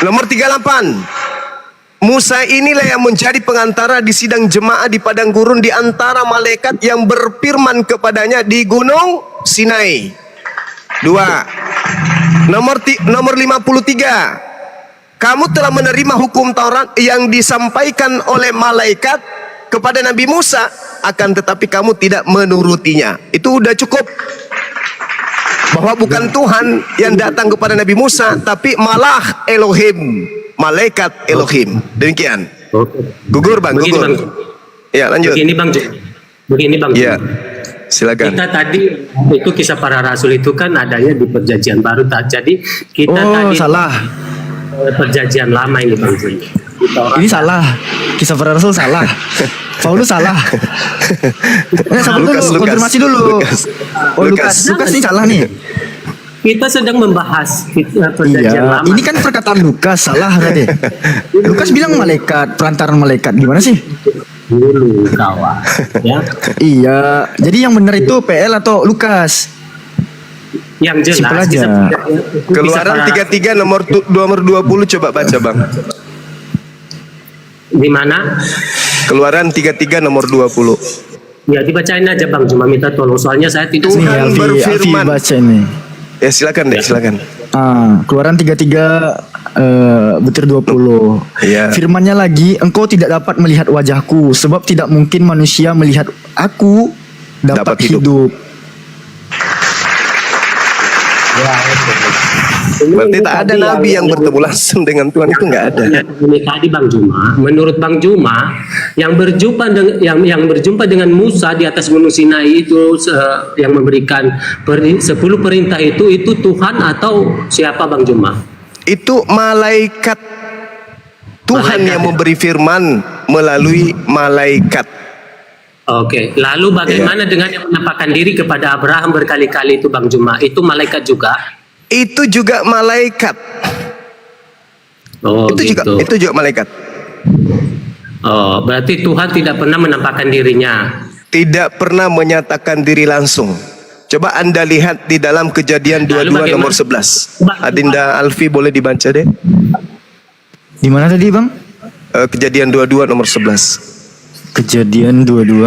Nomor 38. Musa inilah yang menjadi pengantara di sidang jemaah di padang gurun di antara malaikat yang berfirman kepadanya di gunung Sinai. 2. Nomor 53. Kamu telah menerima hukum Taurat yang disampaikan oleh malaikat kepada Nabi Musa, akan tetapi kamu tidak menurutinya. Itu udah cukup. Bahwa bukan Tuhan yang datang kepada Nabi Musa, tapi malah Elohim, malaikat Elohim. Demikian. Gugur Bang, gugur. Ya, lanjut. Begini Bang. Ya, silakan. Kita tadi itu Kisah Para Rasul itu kan adanya di Perjanjian Baru. Jadi kita tadi salah. Perjanjian Lama ini Bang. Ini salah. Kisah para Rasul salah. Paulus salah. Sabar dulu, konfirmasi dulu. Lukas ini salah nih. Kita sedang membahas perjanjian Iya, lama. ini kan perkataan Lukas salah berarti. Lukas bilang malaikat, perantaran malaikat. Gimana sih? Dulu kawan, ya. Iya, jadi yang benar itu PL atau Lukas? Yang Simpel jelas aja. Keluaran 33 nomor 20 coba baca Bang. Di mana? Keluaran 33 nomor 20. Ya dibacain aja Bang, cuma minta tolong soalnya saya tidak Tuhan Nih, Alfi berfirman. baca ini. Ya silakan deh, silakan. Keluaran 33 butir 20. Iya. Firmannya lagi, engkau tidak dapat melihat wajahku, sebab tidak mungkin manusia melihat aku dapat hidup. Berarti tak ada nabi yang bertemu langsung dengan Tuhan, itu nggak ada. Ini tadi Bang Juma, menurut Bang Juma yang berjumpa dengan Musa di atas Gunung Sinai itu yang memberikan 10 perintah itu Tuhan atau siapa Bang Juma? Itu malaikat Tuhan Malaikat, yang ya? memberi firman melalui malaikat. Oke, lalu bagaimana dengan yang menampakkan diri kepada Abraham berkali-kali itu Bang Juma? Itu malaikat juga? Itu juga malaikat. Oh, itu gitu. juga malaikat. Oh, berarti Tuhan tidak pernah menampakkan dirinya. Tidak pernah menyatakan diri langsung. Coba Anda lihat di dalam Kejadian 22 nomor 11. Adinda Alfi boleh dibaca deh. Di mana tadi, Bang? Kejadian 22 nomor 11. Kejadian 22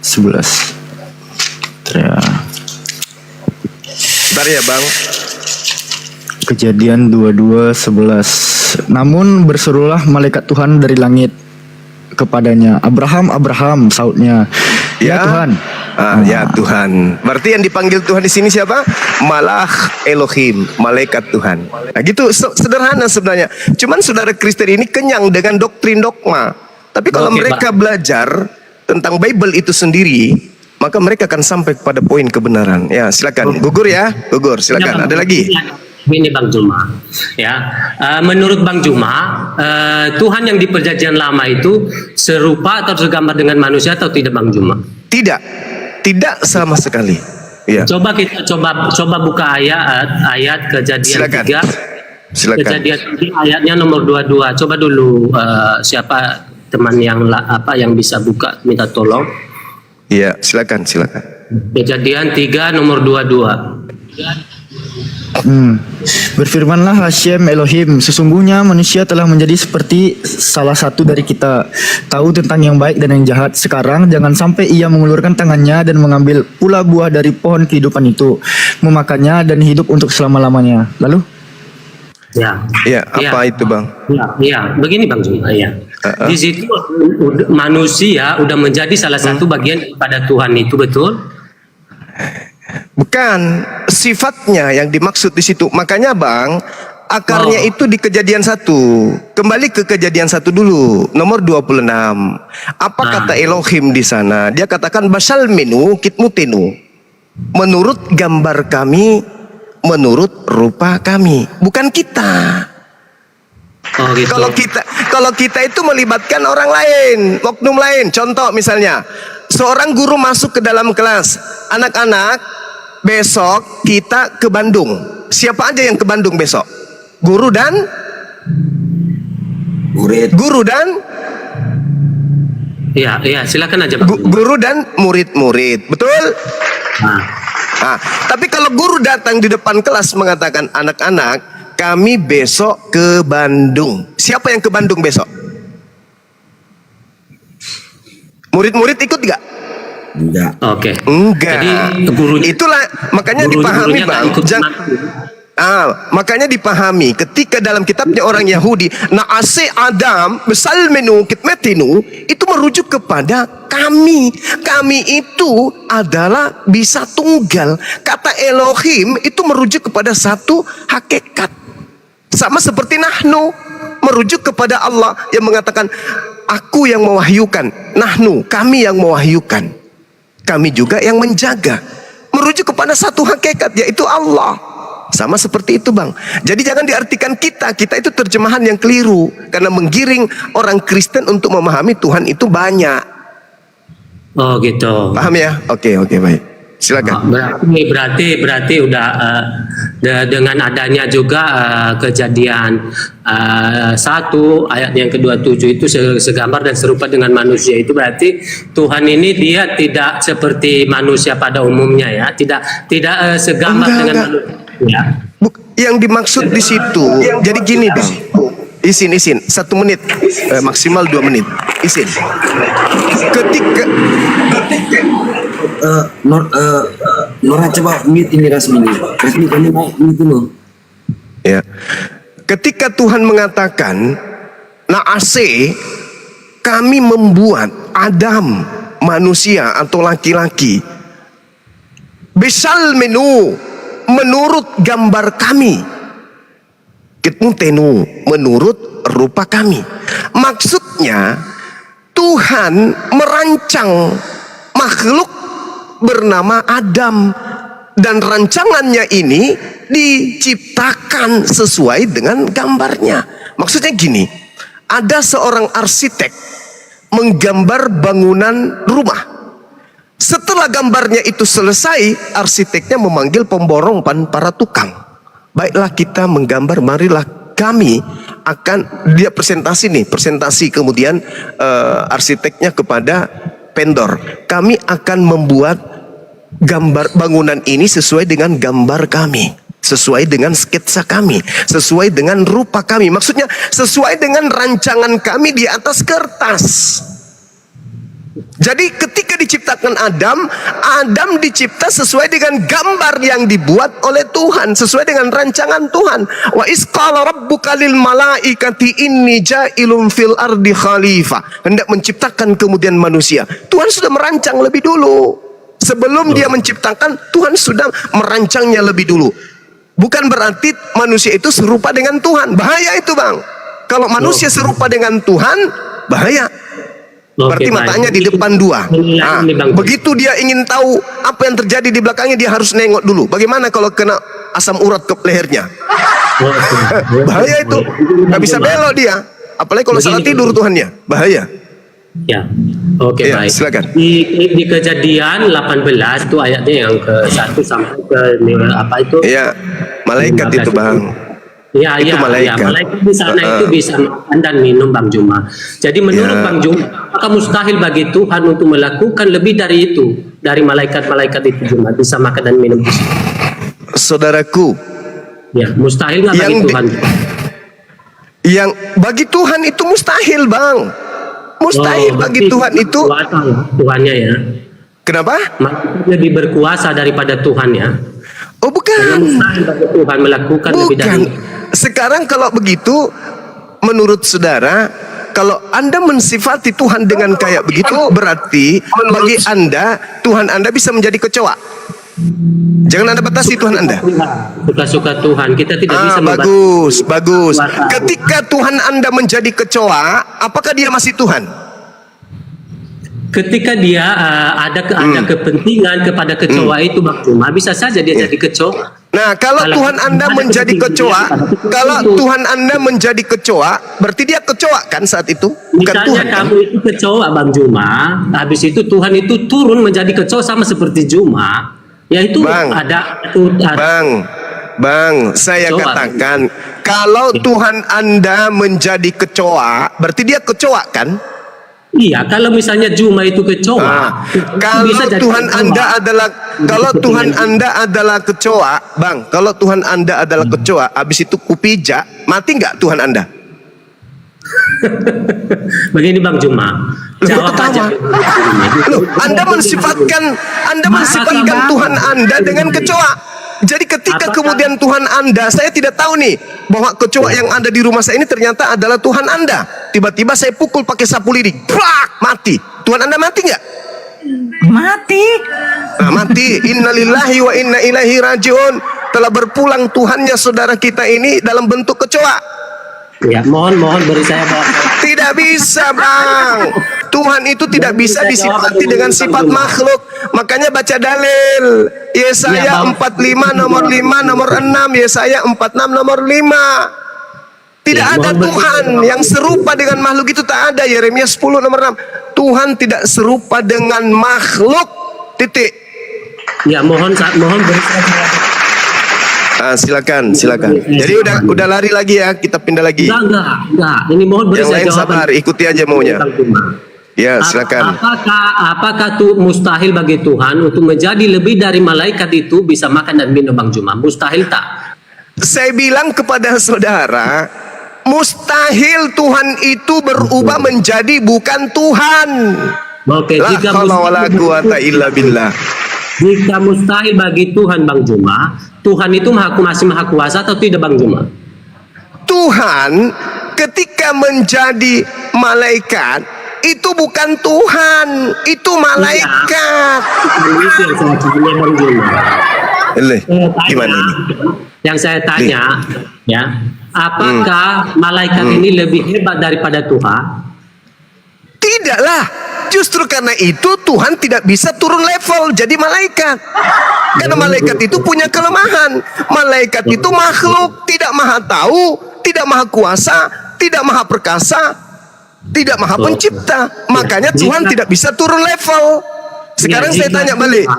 11. Bentar ya Bang. Kejadian 22 11. Namun berserulah malaikat Tuhan dari langit kepadanya, Abraham, Abraham, sautnya. Ya Tuhan. Ya Tuhan. Berarti yang dipanggil Tuhan di sini siapa? Malach Elohim, malaikat Tuhan. Nah, gitu sederhana sebenarnya. Cuman saudara Kristen ini kenyang dengan doktrin dogma. Tapi kalau mereka belajar tentang Bible itu sendiri, maka mereka akan sampai pada poin kebenaran. Ya, silakan. Gugur ya, Gugur. Silakan. Ada lagi? Ini Bang Juma, ya. Menurut Bang Juma, Tuhan yang di Perjanjian Lama itu serupa atau segambar dengan manusia atau tidak, Bang Juma? Tidak sama sekali. Ya. Coba kita coba buka ayat Kejadian 3. Silakan. Kejadian 3 ayatnya nomor 22. Coba dulu siapa teman yang bisa buka, minta tolong. Iya, silakan. Kejadian 3 nomor 22. Berfirmanlah Hashem Elohim, sesungguhnya manusia telah menjadi seperti salah satu dari kita, tahu tentang yang baik dan yang jahat. Sekarang jangan sampai ia mengulurkan tangannya dan mengambil pula buah dari pohon kehidupan itu, memakannya dan hidup untuk selama-lamanya. Lalu? Ya, apa itu Bang? Ya, begini Bang Juma, ya. Di situ manusia udah menjadi salah satu bagian daripada Tuhan itu, betul? Bukan, sifatnya yang dimaksud di situ. Makanya Bang, akarnya itu di Kejadian 1. Kembali ke Kejadian 1 dulu, nomor 26. Apa kata Elohim di sana? Dia katakan basal minu kitmutinu. Menurut gambar kami, menurut rupa kami, bukan kita. Oh, gitu. Kalau kita itu melibatkan orang lain, oknum lain. Contoh misalnya, seorang guru masuk ke dalam kelas, anak-anak, besok kita ke Bandung. Siapa aja yang ke Bandung besok? Guru dan murid. Iya, silakan aja Bang. Guru dan murid-murid, betul? Nah, tapi kalau guru datang di depan kelas mengatakan, anak-anak, kami besok ke Bandung. Siapa yang ke Bandung besok? Murid-murid ikut gak? Enggak. Oke. Enggak. Jadi gurunya, itulah makanya dipahami Bang. Makanya dipahami ketika dalam kitabnya orang Yahudi, na'ase Adam besal menu kitmetinu, itu merujuk kepada kami. Kami itu adalah bisa tunggal. Kata Elohim itu merujuk kepada satu hakikat. Sama seperti nahnu merujuk kepada Allah yang mengatakan aku yang mewahyukan, nahnu kami yang mewahyukan, kami juga yang menjaga, merujuk kepada satu hakikat yaitu Allah. Sama seperti itu Bang. Jadi jangan diartikan kita itu terjemahan yang keliru. Karena menggiring orang Kristen untuk memahami Tuhan itu banyak. Oh gitu. Paham ya? Oke baik. Silakan. Berarti udah dengan adanya juga kejadian 1 ayat yang ke-27 itu segambar dan serupa dengan manusia, itu berarti Tuhan ini dia tidak seperti manusia pada umumnya ya, tidak segambar dengan manusia. Yang dimaksud di situ, jadi gini Bang. Isin 1 menit, maksimal 2 menit. Isin. Ketika Nora coba mute ini Rasmi kamu mute dulu. Ya. Ketika Tuhan mengatakan, "Na'ase kami membuat Adam manusia atau laki-laki besal menu menurut gambar kami." Ketentenu menurut rupa kami. Maksudnya Tuhan merancang makhluk bernama Adam, dan rancangannya ini diciptakan sesuai dengan gambarnya. Maksudnya gini, ada seorang arsitek menggambar bangunan rumah. Setelah gambarnya itu selesai, arsiteknya memanggil pemborong para tukang. Baiklah kita menggambar, marilah kami akan dia presentasi kemudian arsiteknya kepada vendor. Kami akan membuat gambar bangunan ini sesuai dengan gambar kami, sesuai dengan sketsa kami, sesuai dengan rupa kami. Maksudnya sesuai dengan rancangan kami di atas kertas. Jadi ketika diciptakan Adam dicipta sesuai dengan gambar yang dibuat oleh Tuhan, sesuai dengan rancangan Tuhan. Wa iz qala rabbuka lil malaikati inni ja'ilun fil ardi khalifah. Hendak menciptakan kemudian manusia. Tuhan sudah merancang lebih dulu. Sebelum dia menciptakan, Tuhan sudah merancangnya lebih dulu. Bukan berarti manusia itu serupa dengan Tuhan. Bahaya itu Bang. Kalau manusia serupa dengan Tuhan, bahaya. Berarti matanya di depan 2. Nah, begitu dia ingin tahu apa yang terjadi di belakangnya, dia harus nengok dulu. Bagaimana kalau kena asam urat ke lehernya? Bahaya itu. Gak bisa belok dia. Apalagi kalau salah tidur Tuhannya. Bahaya. Ya, oke Ya, baik. silakan. Di Kejadian 18 itu ayatnya yang ke-1 sampai ke apa itu? Iya, malaikat itu Bang. Ya, Itu malaikat. malaikat di sana itu bisa makan dan minum Bang Juma. Jadi menurut Bang Juma, apakah mustahil bagi Tuhan untuk melakukan lebih dari itu, dari malaikat-malaikat itu Juma bisa makan dan minum di situ? Saudaraku, Ya, mustahil nggak bagi Tuhan? Yang bagi Tuhan itu mustahil Bang. Mustahil bagi Tuhan itu. Tuhannya ya. Kenapa? Malaikat lebih berkuasa daripada Tuhan ya. Oh bukan. Mustahil bagi Tuhan melakukan lebih dari itu. Sekarang kalau begitu, menurut saudara, kalau Anda mensifati Tuhan dengan kayak begitu, berarti bagi Anda, Tuhan Anda bisa menjadi kecoa. Jangan Anda batasi Tuhan Anda. Suka-suka Tuhan, kita tidak bisa bagus. Ketika Tuhan Anda menjadi kecoa, apakah dia masih Tuhan? Ketika dia ada kepentingan kepada kecoa itu Bang Juma, bisa saja dia jadi kecoa. Nah, kalau Tuhan Anda menjadi kecoa, Tuhan Anda menjadi kecoa, berarti dia kecoa kan saat itu? Bukan Misalnya Tuhan kan? kamu itu kecoa Bang Juma, habis itu Tuhan itu turun menjadi kecoa sama seperti Juma, yaitu Bang, saya kecoa. katakan, kalau Tuhan Anda menjadi kecoa, berarti dia kecoa kan? Iya, kalau misalnya Juma itu kecoa, Kalau bisa jadi Tuhan kecoa. Anda adalah, kalau Tuhan Anda adalah kecoa, Bang, kalau Tuhan Anda adalah kecoa, habis itu kupijak, mati nggak Tuhan Anda? Begini Bang Juma, jawab aja. Loh, Anda mensifatkan Tuhan Anda dengan kecoa. Jadi ketika kemudian Tuhan Anda, saya tidak tahu nih bahwa kecoa yang ada di rumah saya ini ternyata adalah Tuhan Anda. Tiba-tiba saya pukul pakai sapu lidi, plak, mati. Tuhan Anda mati nggak? Mati. Nah, mati. Innalillahi wa inna ilaihi rajiun. Telah berpulang Tuhannya saudara kita ini dalam bentuk kecoa. Ya, mohon beri saya Bang. Tidak bisa Bang. Tuhan itu tidak bisa disifati dengan sifat makhluk. Makanya baca dalil. Yesaya 45 nomor 5 nomor 6, Yesaya 46 nomor 5. Tidak ada Tuhan yang serupa dengan makhluk, itu tak ada. Yeremia 10 nomor 6. Tuhan tidak serupa dengan makhluk. Titik. Ya, mohon beri Silakan. Jadi udah lari lagi ya, kita pindah lagi. Enggak. Ini mohon beri Yang lain jawaban. sabar, ikuti aja maunya. Ya, silakan. Apakah itu mustahil bagi Tuhan untuk menjadi lebih dari malaikat itu bisa makan dan minum, Bang Juma? Mustahil tak? Saya bilang kepada saudara, mustahil Tuhan itu berubah menjadi bukan Tuhan. Oke, La haula wala quwata illa billah. Jika mustahil bagi Tuhan, Bang Juma, Tuhan itu masih maha kuasa atau tidak, Bang Juma? Tuhan ketika menjadi malaikat itu bukan Tuhan, itu malaikat. Itu yang saya tanya, Bang Juma. Gimana ini? Yang saya tanya, ya, apakah malaikat ini lebih hebat daripada Tuhan? Tidaklah. Justru karena itu Tuhan tidak bisa turun level jadi malaikat. Karena malaikat itu punya kelemahan. Malaikat itu makhluk, tidak maha tahu, tidak maha kuasa, tidak maha perkasa, tidak maha pencipta. Makanya Tuhan tidak bisa turun level. Sekarang saya tanya balik,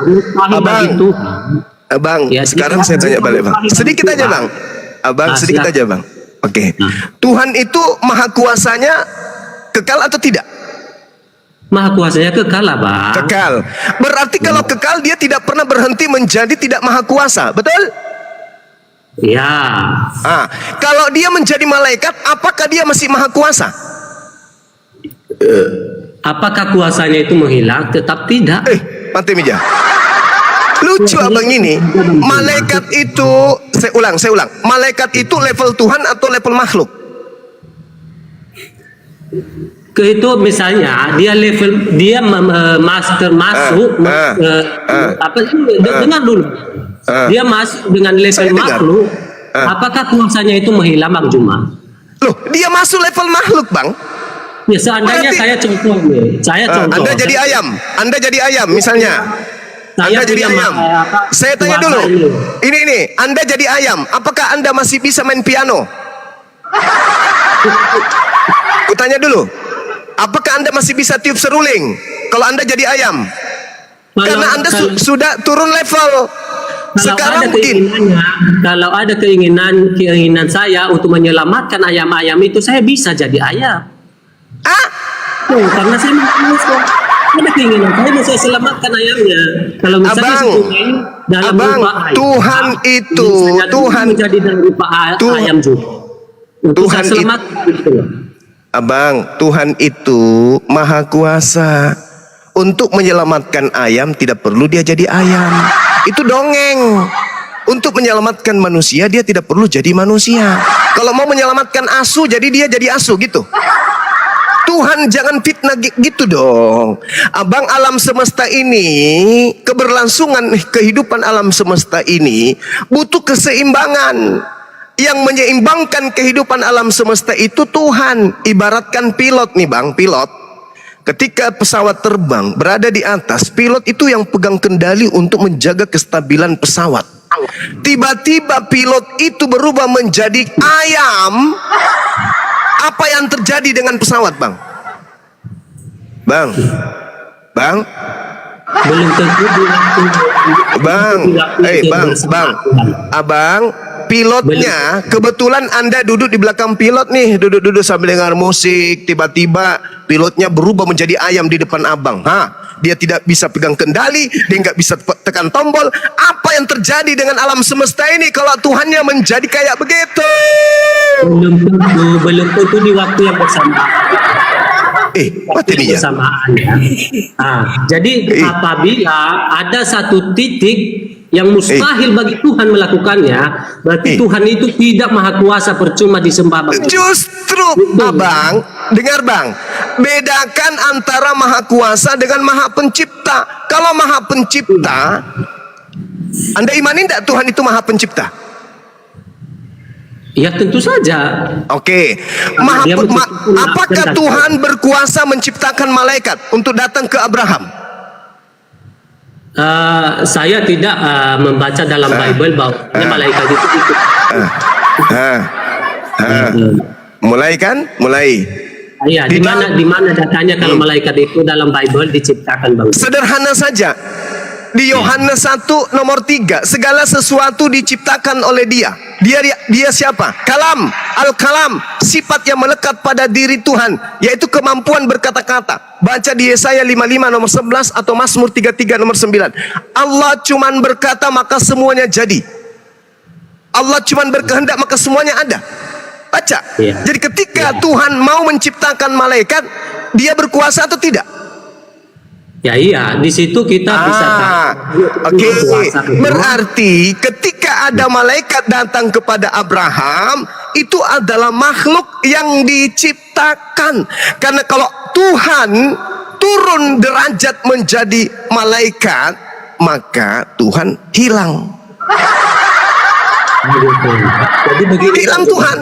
Abang, sekarang saya tanya balik, Bang. Sedikit aja, Bang. Abang, sedikit aja, Bang. Oke. Tuhan itu maha kuasanya kekal atau tidak? Maha kuasanya kekal lah, Bang. Kekal. Berarti kalau kekal dia tidak pernah berhenti menjadi tidak maha kuasa, betul? Ya. Kalau dia menjadi malaikat, apakah dia masih maha kuasa? Apakah kuasanya itu menghilang? Tetap tidak. Mati meja. Lucu abang ini. Malaikat itu, saya ulang. Malaikat itu level Tuhan atau level makhluk? Itu misalnya dia masuk dengar dulu. Dia masuk dengan level makhluk. Apakah kuasanya itu menghilang, Bang Juma? Loh, dia masuk level makhluk, Bang. Ya, seandainya saya contoh. Anda jadi ayam misalnya. Anda jadi ayam. Saya tanya dulu. Ini, Anda jadi ayam, apakah Anda masih bisa main piano? Kutanya dulu. Apakah Anda masih bisa tiup seruling kalau Anda jadi ayam? Karena Anda sudah turun level. Sekarang mungkin kalau ada keinginan saya untuk menyelamatkan ayam-ayam itu, saya bisa jadi ayam. Karena saya ada keinginan saya bisa selamatkan ayamnya. Kalau misalnya dalam rupa ayam, Tuhan itu menjadi dalam rupa ayam juga. Tuhan itu, Abang, Tuhan itu maha kuasa. Untuk menyelamatkan ayam tidak perlu dia jadi ayam. Itu dongeng. Untuk menyelamatkan manusia dia tidak perlu jadi manusia. Kalau mau menyelamatkan asu, jadi dia jadi asu gitu. Tuhan jangan fitnah gitu dong. Abang, alam semesta ini, keberlangsungan kehidupan alam semesta ini butuh keseimbangan. Yang menyeimbangkan kehidupan alam semesta itu Tuhan. Ibaratkan pilot nih, Bang, pilot. Ketika pesawat terbang berada di atas, pilot itu yang pegang kendali untuk menjaga kestabilan pesawat. Tiba-tiba pilot itu berubah menjadi ayam. Apa yang terjadi dengan pesawat, Bang? Bang. Belum tentu Abang, pilotnya kebetulan Anda duduk di belakang pilot nih, duduk sambil dengar musik, tiba-tiba pilotnya berubah menjadi ayam di depan Abang. Dia tidak bisa pegang kendali, dia nggak bisa tekan tombol. Apa yang terjadi dengan alam semesta ini kalau Tuhannya menjadi kayak begitu? Belum tentu di waktu yang bersamaan. Bersamaan ya. Jadi apabila ada satu titik yang mustahil bagi Tuhan melakukannya, berarti Tuhan itu tidak maha kuasa, percuma disembah. Justru Abang, dengar Bang, bedakan antara maha kuasa dengan maha pencipta. Kalau maha pencipta, Anda imani tidak Tuhan itu maha pencipta? Ya tentu saja. Oke. Dia menciptakan Apakah dan Tuhan berkuasa menciptakan malaikat untuk datang ke Abraham? Saya tidak membaca dalam Bible bahwa malaikat itu ikut. Mulai kan? Mulai. Iya, di mana datanya kalau malaikat itu dalam Bible diciptakan, Bang? Sederhana saja. Di Yohanes 1 nomor 3, segala sesuatu diciptakan oleh Dia. Dia siapa? Kalam, Al-Kalam, sifat yang melekat pada diri Tuhan, yaitu kemampuan berkata-kata. Baca di Yesaya 55 nomor 11 atau Mazmur 33 nomor 9. Allah cuman berkata maka semuanya jadi. Allah cuman berkehendak maka semuanya ada. Baca. Jadi ketika Tuhan mau menciptakan malaikat, Dia berkuasa atau tidak? Ya iya, di situ kita bisa tahu. Oke. Berarti ketika ada malaikat datang kepada Abraham, itu adalah makhluk yang diciptakan. Karena kalau Tuhan turun derajat menjadi malaikat, maka Tuhan hilang. Jadi begini, hilang Tuhan.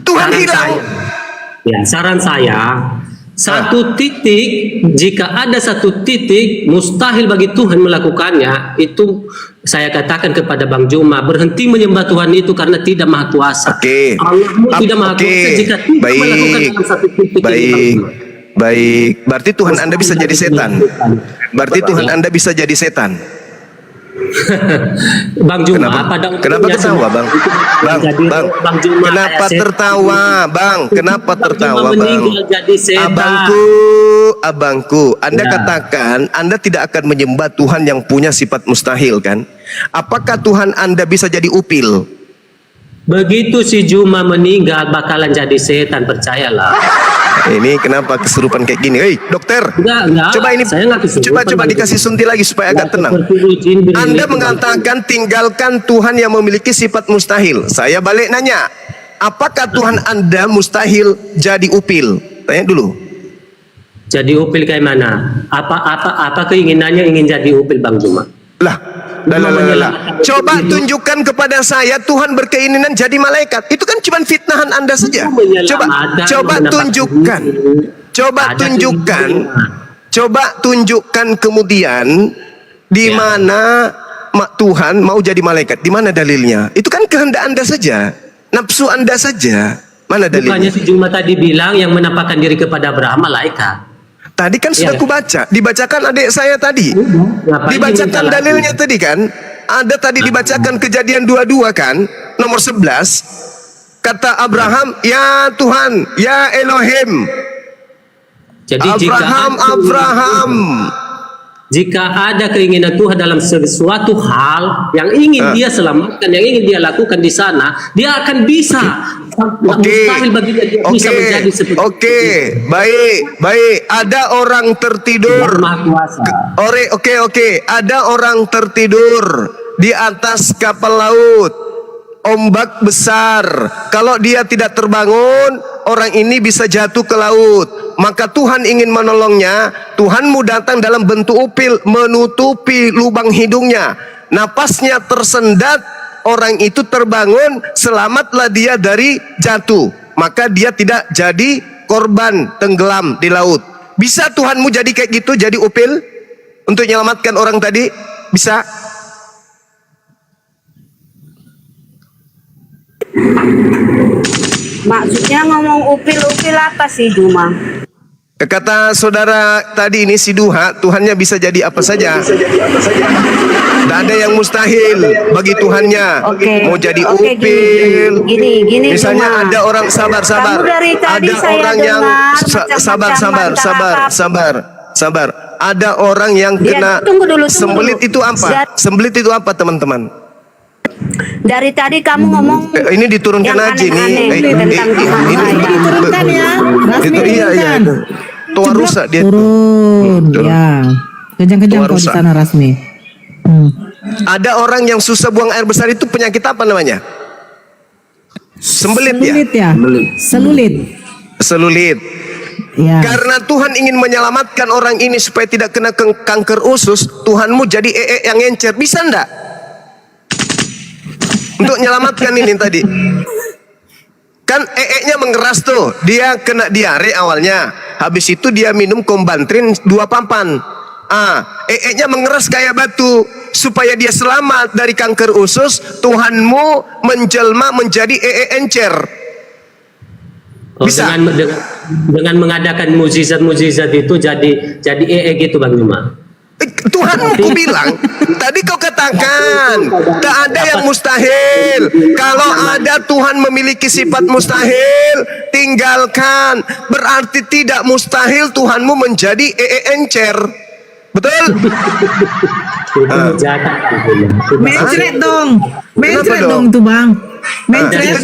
Tuhan saran hilang. Saran saya, satu titik, jika ada satu titik mustahil bagi Tuhan melakukannya, itu saya katakan kepada Bang Juma, berhenti menyembah Tuhan itu karena tidak maha kuasa. Allahmu tidak maha kuasa jika tidak melakukan dalam satu titik ini. Baik, berarti Tuhan Anda bisa jadi setan. Berarti Tuhan Anda bisa jadi setan. Bang Juma, kenapa tertawa, Bang? Bang, kenapa tertawa, Bang? Kenapa tertawa, Bang? Abangku, Anda katakan Anda tidak akan menyembah Tuhan yang punya sifat mustahil, kan? Apakah Tuhan Anda bisa jadi upil? Begitu si Juma meninggal bakalan jadi setan, percayalah. Ini kenapa kesurupan kayak gini? Hei, dokter. Enggak. Coba ini, coba dikasih suntik lagi supaya agak tenang. Anda mengatakan tinggalkan Tuhan yang memiliki sifat mustahil. Saya balik nanya, apakah Tuhan Anda mustahil jadi upil? Tanya dulu. Jadi upil kayak mana? Apa keinginannya ingin jadi upil, Bang Juma? Lah. Coba tunjukkan kepada saya Tuhan berkeinginan jadi malaikat. Itu kan cuma fitnahan Anda saja. Coba tunjukkan kemudian di mana Tuhan mau jadi malaikat. Di mana dalilnya? Itu kan kehendak Anda saja, nafsu Anda saja. Mana dalilnya? Bukannya si Juma tadi bilang yang menampakkan diri kepada Abraham malaikat. Tadi kan sudah kubaca, dibacakan adik saya tadi. Dibacakan dalilnya tadi kan. Ada tadi dibacakan Kejadian 22 kan, nomor 11. Kata Abraham, "Ya Tuhan, ya Elohim." Jadi Abraham. Jika ada keinginan Tuhan dalam sesuatu hal yang ingin dia selamatkan, yang ingin dia lakukan di sana, dia akan bisa. Mustahil bagi dia bisa menjadi seperti itu. Baik. Ada orang tertidur. Ada orang tertidur di atas kapal laut. Ombak besar. Kalau dia tidak terbangun, orang ini bisa jatuh ke laut. Maka Tuhan ingin menolongnya. Tuhanmu datang dalam bentuk upil, menutupi lubang hidungnya. Napasnya tersendat, orang itu terbangun, selamatlah dia dari jatuh. Maka dia tidak jadi korban tenggelam di laut. Bisa Tuhanmu jadi kayak gitu, jadi upil untuk menyelamatkan orang tadi? Bisa? Maksudnya ngomong upil-upil apa sih, Juma? Kata saudara tadi ini si Duha, Tuhannya bisa jadi apa saja. Tidak ada yang mustahil bagi Tuhannya. Mau jadi upil. Gini, misalnya Juma. Ada orang sabar. Ada orang yang sabar. Ada orang yang kena sembelit itu apa? Sembelit itu apa, teman-teman? Dari tadi kamu ngomong ini diturunkan aja nih. Diturunkan ya. Iya. Tua rusak dia. Turun. Ya. Kejang-kejang kau di sana Rasmi. Ada orang yang susah buang air besar, itu penyakit apa namanya? Sembelit ya? Selulit. Ya. Karena Tuhan ingin menyelamatkan orang ini supaya tidak kena kanker usus, Tuhanmu jadi yang encer. Bisa enggak? Untuk menyelamatkan ini tadi. Kan nya mengeras tuh, dia kena diare awalnya. Habis itu dia minum Kombantrin 2 papan. nya mengeras kayak batu. Supaya dia selamat dari kanker usus, Tuhanmu menjelma menjadi encer. Bisa. Dengan mengadakan mukjizat-mukjizat itu jadi gitu Bang Juma. Tuhan ku bilang, tadi kau katakan tak ada yang mustahil. Kalau ada Tuhan memiliki sifat mustahil, tinggalkan. Berarti tidak mustahil Tuhanmu menjadi encer. Betul? Mencret dong. Mencret dong tuh Bang. Mencret.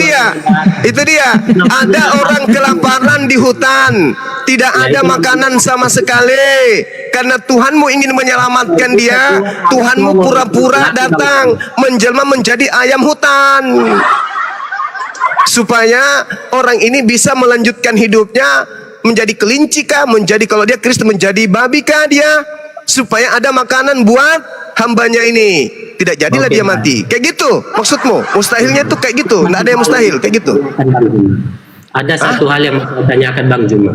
Itu dia. Ada orang kelaparan di hutan, tidak ada makanan sama sekali. Karena Tuhanmu ingin menyelamatkan dia, Tuhanmu pura-pura datang menjelma menjadi ayam hutan. Supaya orang ini bisa melanjutkan hidupnya menjadi kelinci kah, menjadi kalau dia Kristen menjadi babi kah dia, supaya ada makanan buat hambanya ini. Tidak jadilah dia mati. Kayak gitu maksudmu? Mustahilnya tuh kayak gitu. Nggak ada yang mustahil kayak gitu. Ada satu hal yang mau saya tanyakan Bang Juma.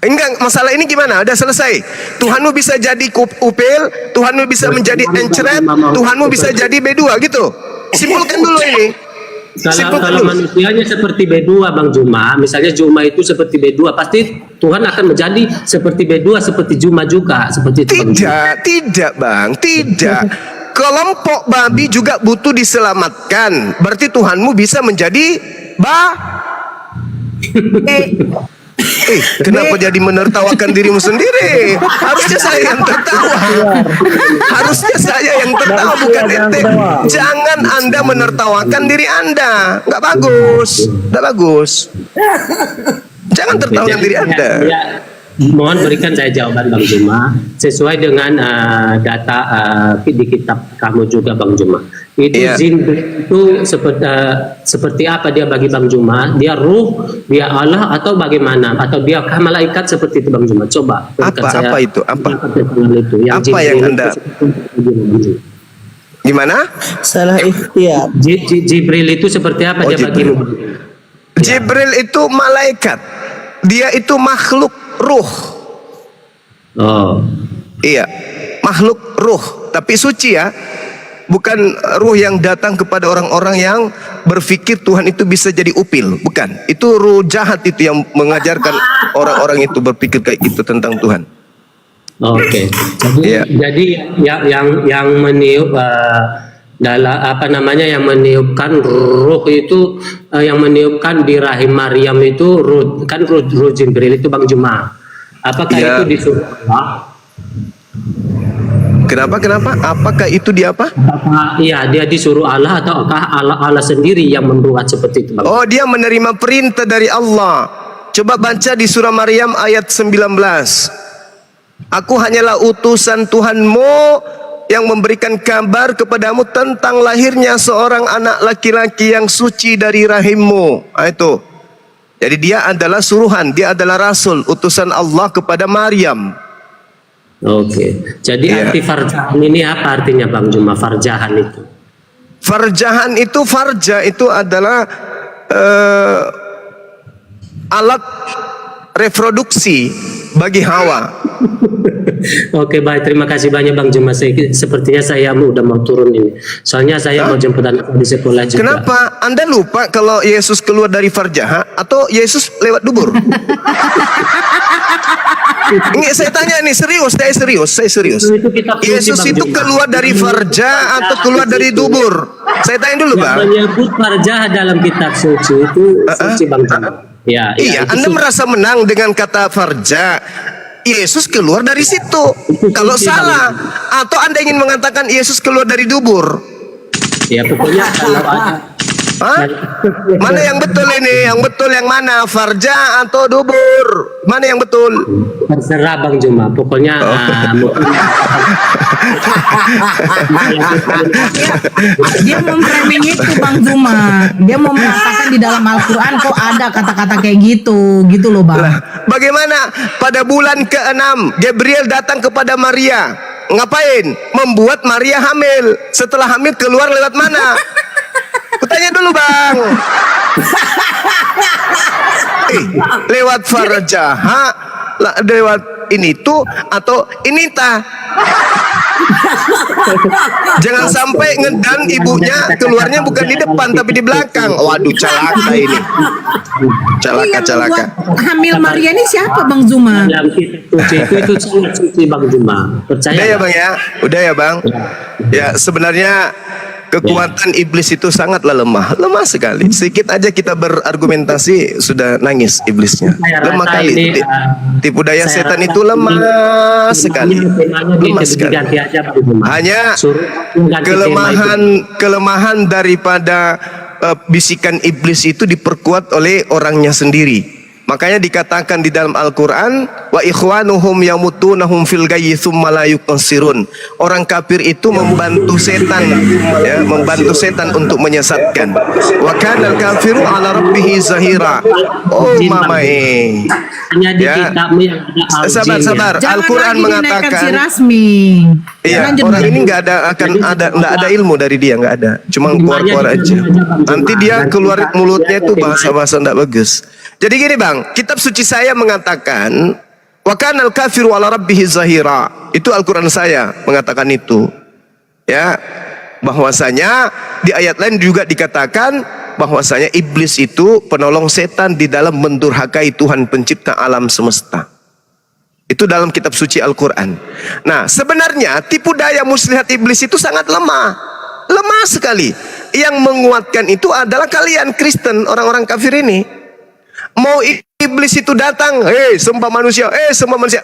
Enggak, masalah ini gimana? Udah selesai. Tuhanmu bisa jadi upil, Tuhanmu bisa menjadi encret, Tuhanmu bisa jadi B2 gitu. Simpulkan dulu ini. Kalau manusianya seperti B2 Bang Juma, misalnya Juma itu seperti B2, pasti Tuhan akan menjadi seperti B2 seperti Juma juga, seperti itu. Tidak Bang, tidak. Kelompok babi juga butuh diselamatkan. Berarti Tuhanmu bisa menjadi kenapa jadi menertawakan dirimu sendiri? Harusnya saya yang tertawa. Harusnya saya yang tertawa, bukan ente. Jangan Anda menertawakan diri Anda. Nggak bagus. Nggak bagus. Jangan tertawakan diri Anda. Mohon berikan saya jawaban Bang Juma sesuai dengan data di kitab kamu juga Bang Juma. Itu jin itu seperti apa dia bagi Bang Juma? Dia ruh, dia Allah atau bagaimana? Atau dia malaikat seperti itu Bang Juma? Coba apa itu? Apa yang Anda gimana? Salah ikhtiar. Jibril itu seperti apa dia bagimu? Jibril itu malaikat. Dia itu makhluk ruh. Iya, makhluk ruh, tapi suci ya. Bukan ruh yang datang kepada orang-orang yang berpikir Tuhan itu bisa jadi upil. Bukan, itu ruh jahat itu yang mengajarkan orang-orang itu berpikir kayak gitu tentang Tuhan. Oke. Jadi yang meniup dalam apa namanya, yang meniupkan ruh itu, yang meniupkan di rahim Maryam itu ruh, kan ruh Jibril itu Bang Juma. Apakah itu disuruh Allah? Kenapa? Apakah itu dia apa? Iya, dia disuruh Allah ataukah Allah sendiri yang membuat seperti itu Bang? Oh, dia menerima perintah dari Allah. Coba baca di surah Maryam ayat 19. Aku hanyalah utusan Tuhanmu yang memberikan kabar kepadamu tentang lahirnya seorang anak laki-laki yang suci dari rahimmu. Itu. Jadi dia adalah suruhan, dia adalah rasul, utusan Allah kepada Maryam. Oke. Jadi arti farjahan ini apa artinya Bang Juma? Farjahan itu. Farjahan itu, farja itu adalah alat reproduksi bagi Hawa. Oke, baik, terima kasih banyak Bang Juma. Sepertinya saya udah mau turun ini. Soalnya saya mau jemput anak di sekolah juga. Kenapa? Anda lupa kalau Yesus keluar dari farjah atau Yesus lewat dubur? Nggak, saya tanya nih, saya serius. Yesus itu keluar dari farjah atau keluar dari dubur? Saya tanya dulu, Bang. Yang menyebut farjah dalam kitab suci itu suci Bang Juma. Iya, Anda merasa menang dengan kata farja. Yesus keluar dari situ. Kalau salah, atau Anda ingin mengatakan Yesus keluar dari dubur? Ya, pokoknya kalau ada. Mana yang betul ini? Yang betul yang mana? Farja atau dubur? Mana yang betul? Terserah Bang Juma. Pokoknya dia memframing itu Bang Juma. Dia mau mengatakan di dalam Al-Quran kok ada kata-kata kayak gitu loh Bang. Bagaimana pada bulan ke-6 Gabriel datang kepada Maria, ngapain? Membuat Maria hamil. Setelah hamil keluar lewat mana? Kutanya dulu Bang. Lewat farjaha, lewat ini tuh atau ini tah. Jangan sampai ngedan ibunya keluarnya bukan di depan tapi di belakang. Waduh, celaka ini. Celaka. Hamil Maria ini siapa Bang Zuma? Dalam kitab suci itu sangat suci Bang Zuma. Percaya Udah ya nggak? Bang ya? Udah ya Bang? Ya sebenarnya kekuatan iblis itu sangatlah lemah. Lemah sekali. Sedikit aja kita berargumentasi sudah nangis iblisnya. Saya Lemah rasa kali. ini, Tipu daya saya setan rasa itu lemah temanya sekali. Lemah sekali. diganti aja Bang Zuma. Hanya Suruh ganti tema itu. kelemahan daripada bisikan iblis itu diperkuat oleh orangnya sendiri. Makanya dikatakan di dalam Al-Quran, wa ikhwanuhum yamutunahum fil gayyi tsumma la yuqsirun. Orang kafir itu membantu setan, ya, membantu setan untuk menyesatkan. Wa kana al-kafiru ala rabbih zahira. Oh mamae. Hanya di Ya. kitabmu yang ada Sabar. Jangan Al-Quran lagi dinaikkan si mengatakan, Rasmi. iya, Lanjut, orang Bang. ini nggak ada ilmu dari dia, nggak ada, cuma keluar aja. Nanti dia keluar mulutnya itu bahasa-bahasa nggak bagus. Jadi gini Bang, kitab suci saya mengatakan wa kanal kafiru ala rabbih zahira. Itu Al-Quran saya mengatakan itu. Ya, bahwasanya di ayat lain juga dikatakan bahwasanya iblis itu penolong setan di dalam mendurhakai Tuhan pencipta alam semesta. Itu dalam kitab suci Al-Quran. Nah, sebenarnya tipu daya muslihat iblis itu sangat lemah. Lemah sekali. Yang menguatkan itu adalah kalian Kristen, orang-orang kafir ini. Mau iblis itu datang, semua manusia.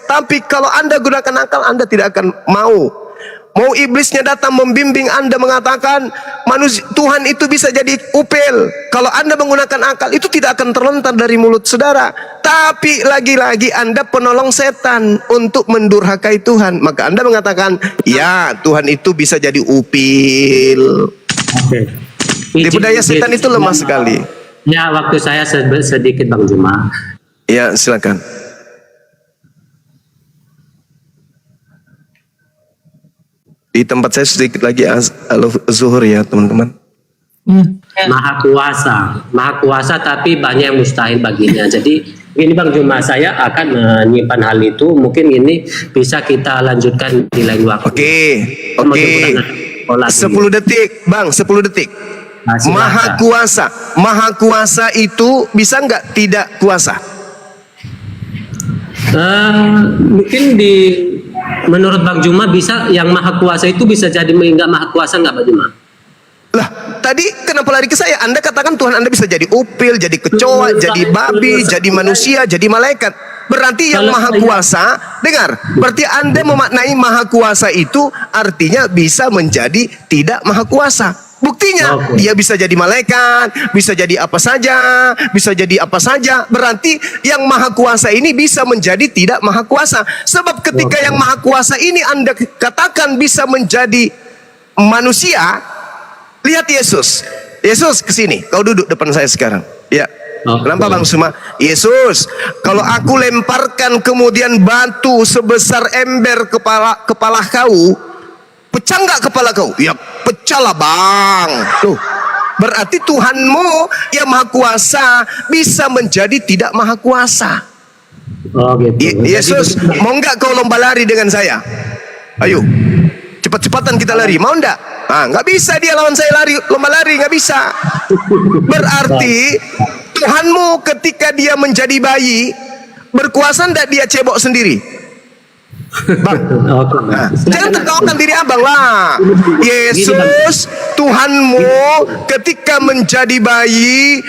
Tapi kalau Anda gunakan akal, Anda tidak akan mau. Mau iblisnya datang membimbing Anda mengatakan Tuhan itu bisa jadi upil. Kalau Anda menggunakan akal, itu tidak akan terlontar dari mulut saudara. Tapi lagi-lagi Anda penolong setan untuk mendurhakai Tuhan. Maka Anda mengatakan, ya Tuhan itu bisa jadi upil. Oke. Tipu daya setan itu lemah sekali. Ya, waktu saya sedikit Bang Zuma. Ya, silakan. Di tempat saya sedikit lagi zuhur ya teman-teman. Maha kuasa tapi banyak yang mustahil baginya. Jadi ini Bang Zuma, saya akan menyimpan hal itu. Mungkin ini bisa kita lanjutkan di lain waktu. Oke. 10 detik Bang, 10 detik. Maha kuasa itu bisa nggak tidak kuasa? Mungkin menurut Bang Zuma bisa, yang maha kuasa itu bisa jadi nggak maha kuasa nggak Bang Zuma? Lah, tadi kenapa lari ke saya? Anda katakan Tuhan Anda bisa jadi upil, jadi kecoa, jadi babi, jadi manusia, jadi malaikat. Berarti yang maha kuasa, dengar, berarti Anda memaknai maha kuasa itu artinya bisa menjadi tidak maha kuasa. Buktinya, dia bisa jadi malaikat, bisa jadi apa saja, bisa jadi apa saja. Berarti yang maha kuasa ini bisa menjadi tidak maha kuasa. Sebab ketika yang maha kuasa ini Anda katakan bisa menjadi manusia, lihat Yesus. Yesus kesini, kau duduk depan saya sekarang. Ya. Kenapa Bang Zuma? Yesus, kalau aku lemparkan kemudian batu sebesar ember kepala kau, pecah nggak kepala kau? Ya pecahlah Bang. Tuh, berarti Tuhanmu yang maha kuasa bisa menjadi tidak maha kuasa. Gitu. Yesus, mau nggak kau lomba lari dengan saya? Ayo, cepat-cepatan kita lari. Mau nggak? Nggak bisa dia lawan saya lomba lari, nggak bisa. Berarti Tuhanmu ketika dia menjadi bayi berkuasa ndak dia cebok sendiri? Bang, jangan tertawakan diri abang lah. Yesus Tuhanmu ketika menjadi bayi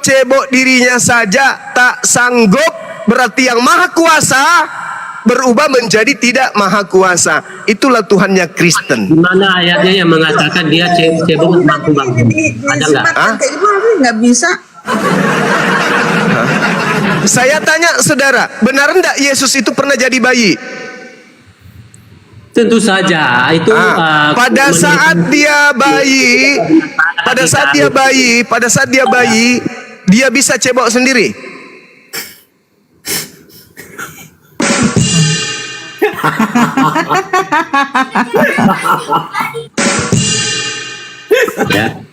cebok dirinya saja tak sanggup, berarti yang maha kuasa berubah menjadi tidak maha kuasa. Itulah Tuhannya Kristen. Mana ayatnya yang mengatakan dia cebok mampu Bang? Ada nggak? Nggak bisa. Saya tanya saudara, benar enggak Yesus itu pernah jadi bayi? Tentu saja itu pada saat dia bayi, dia bisa cebok sendiri. Ya.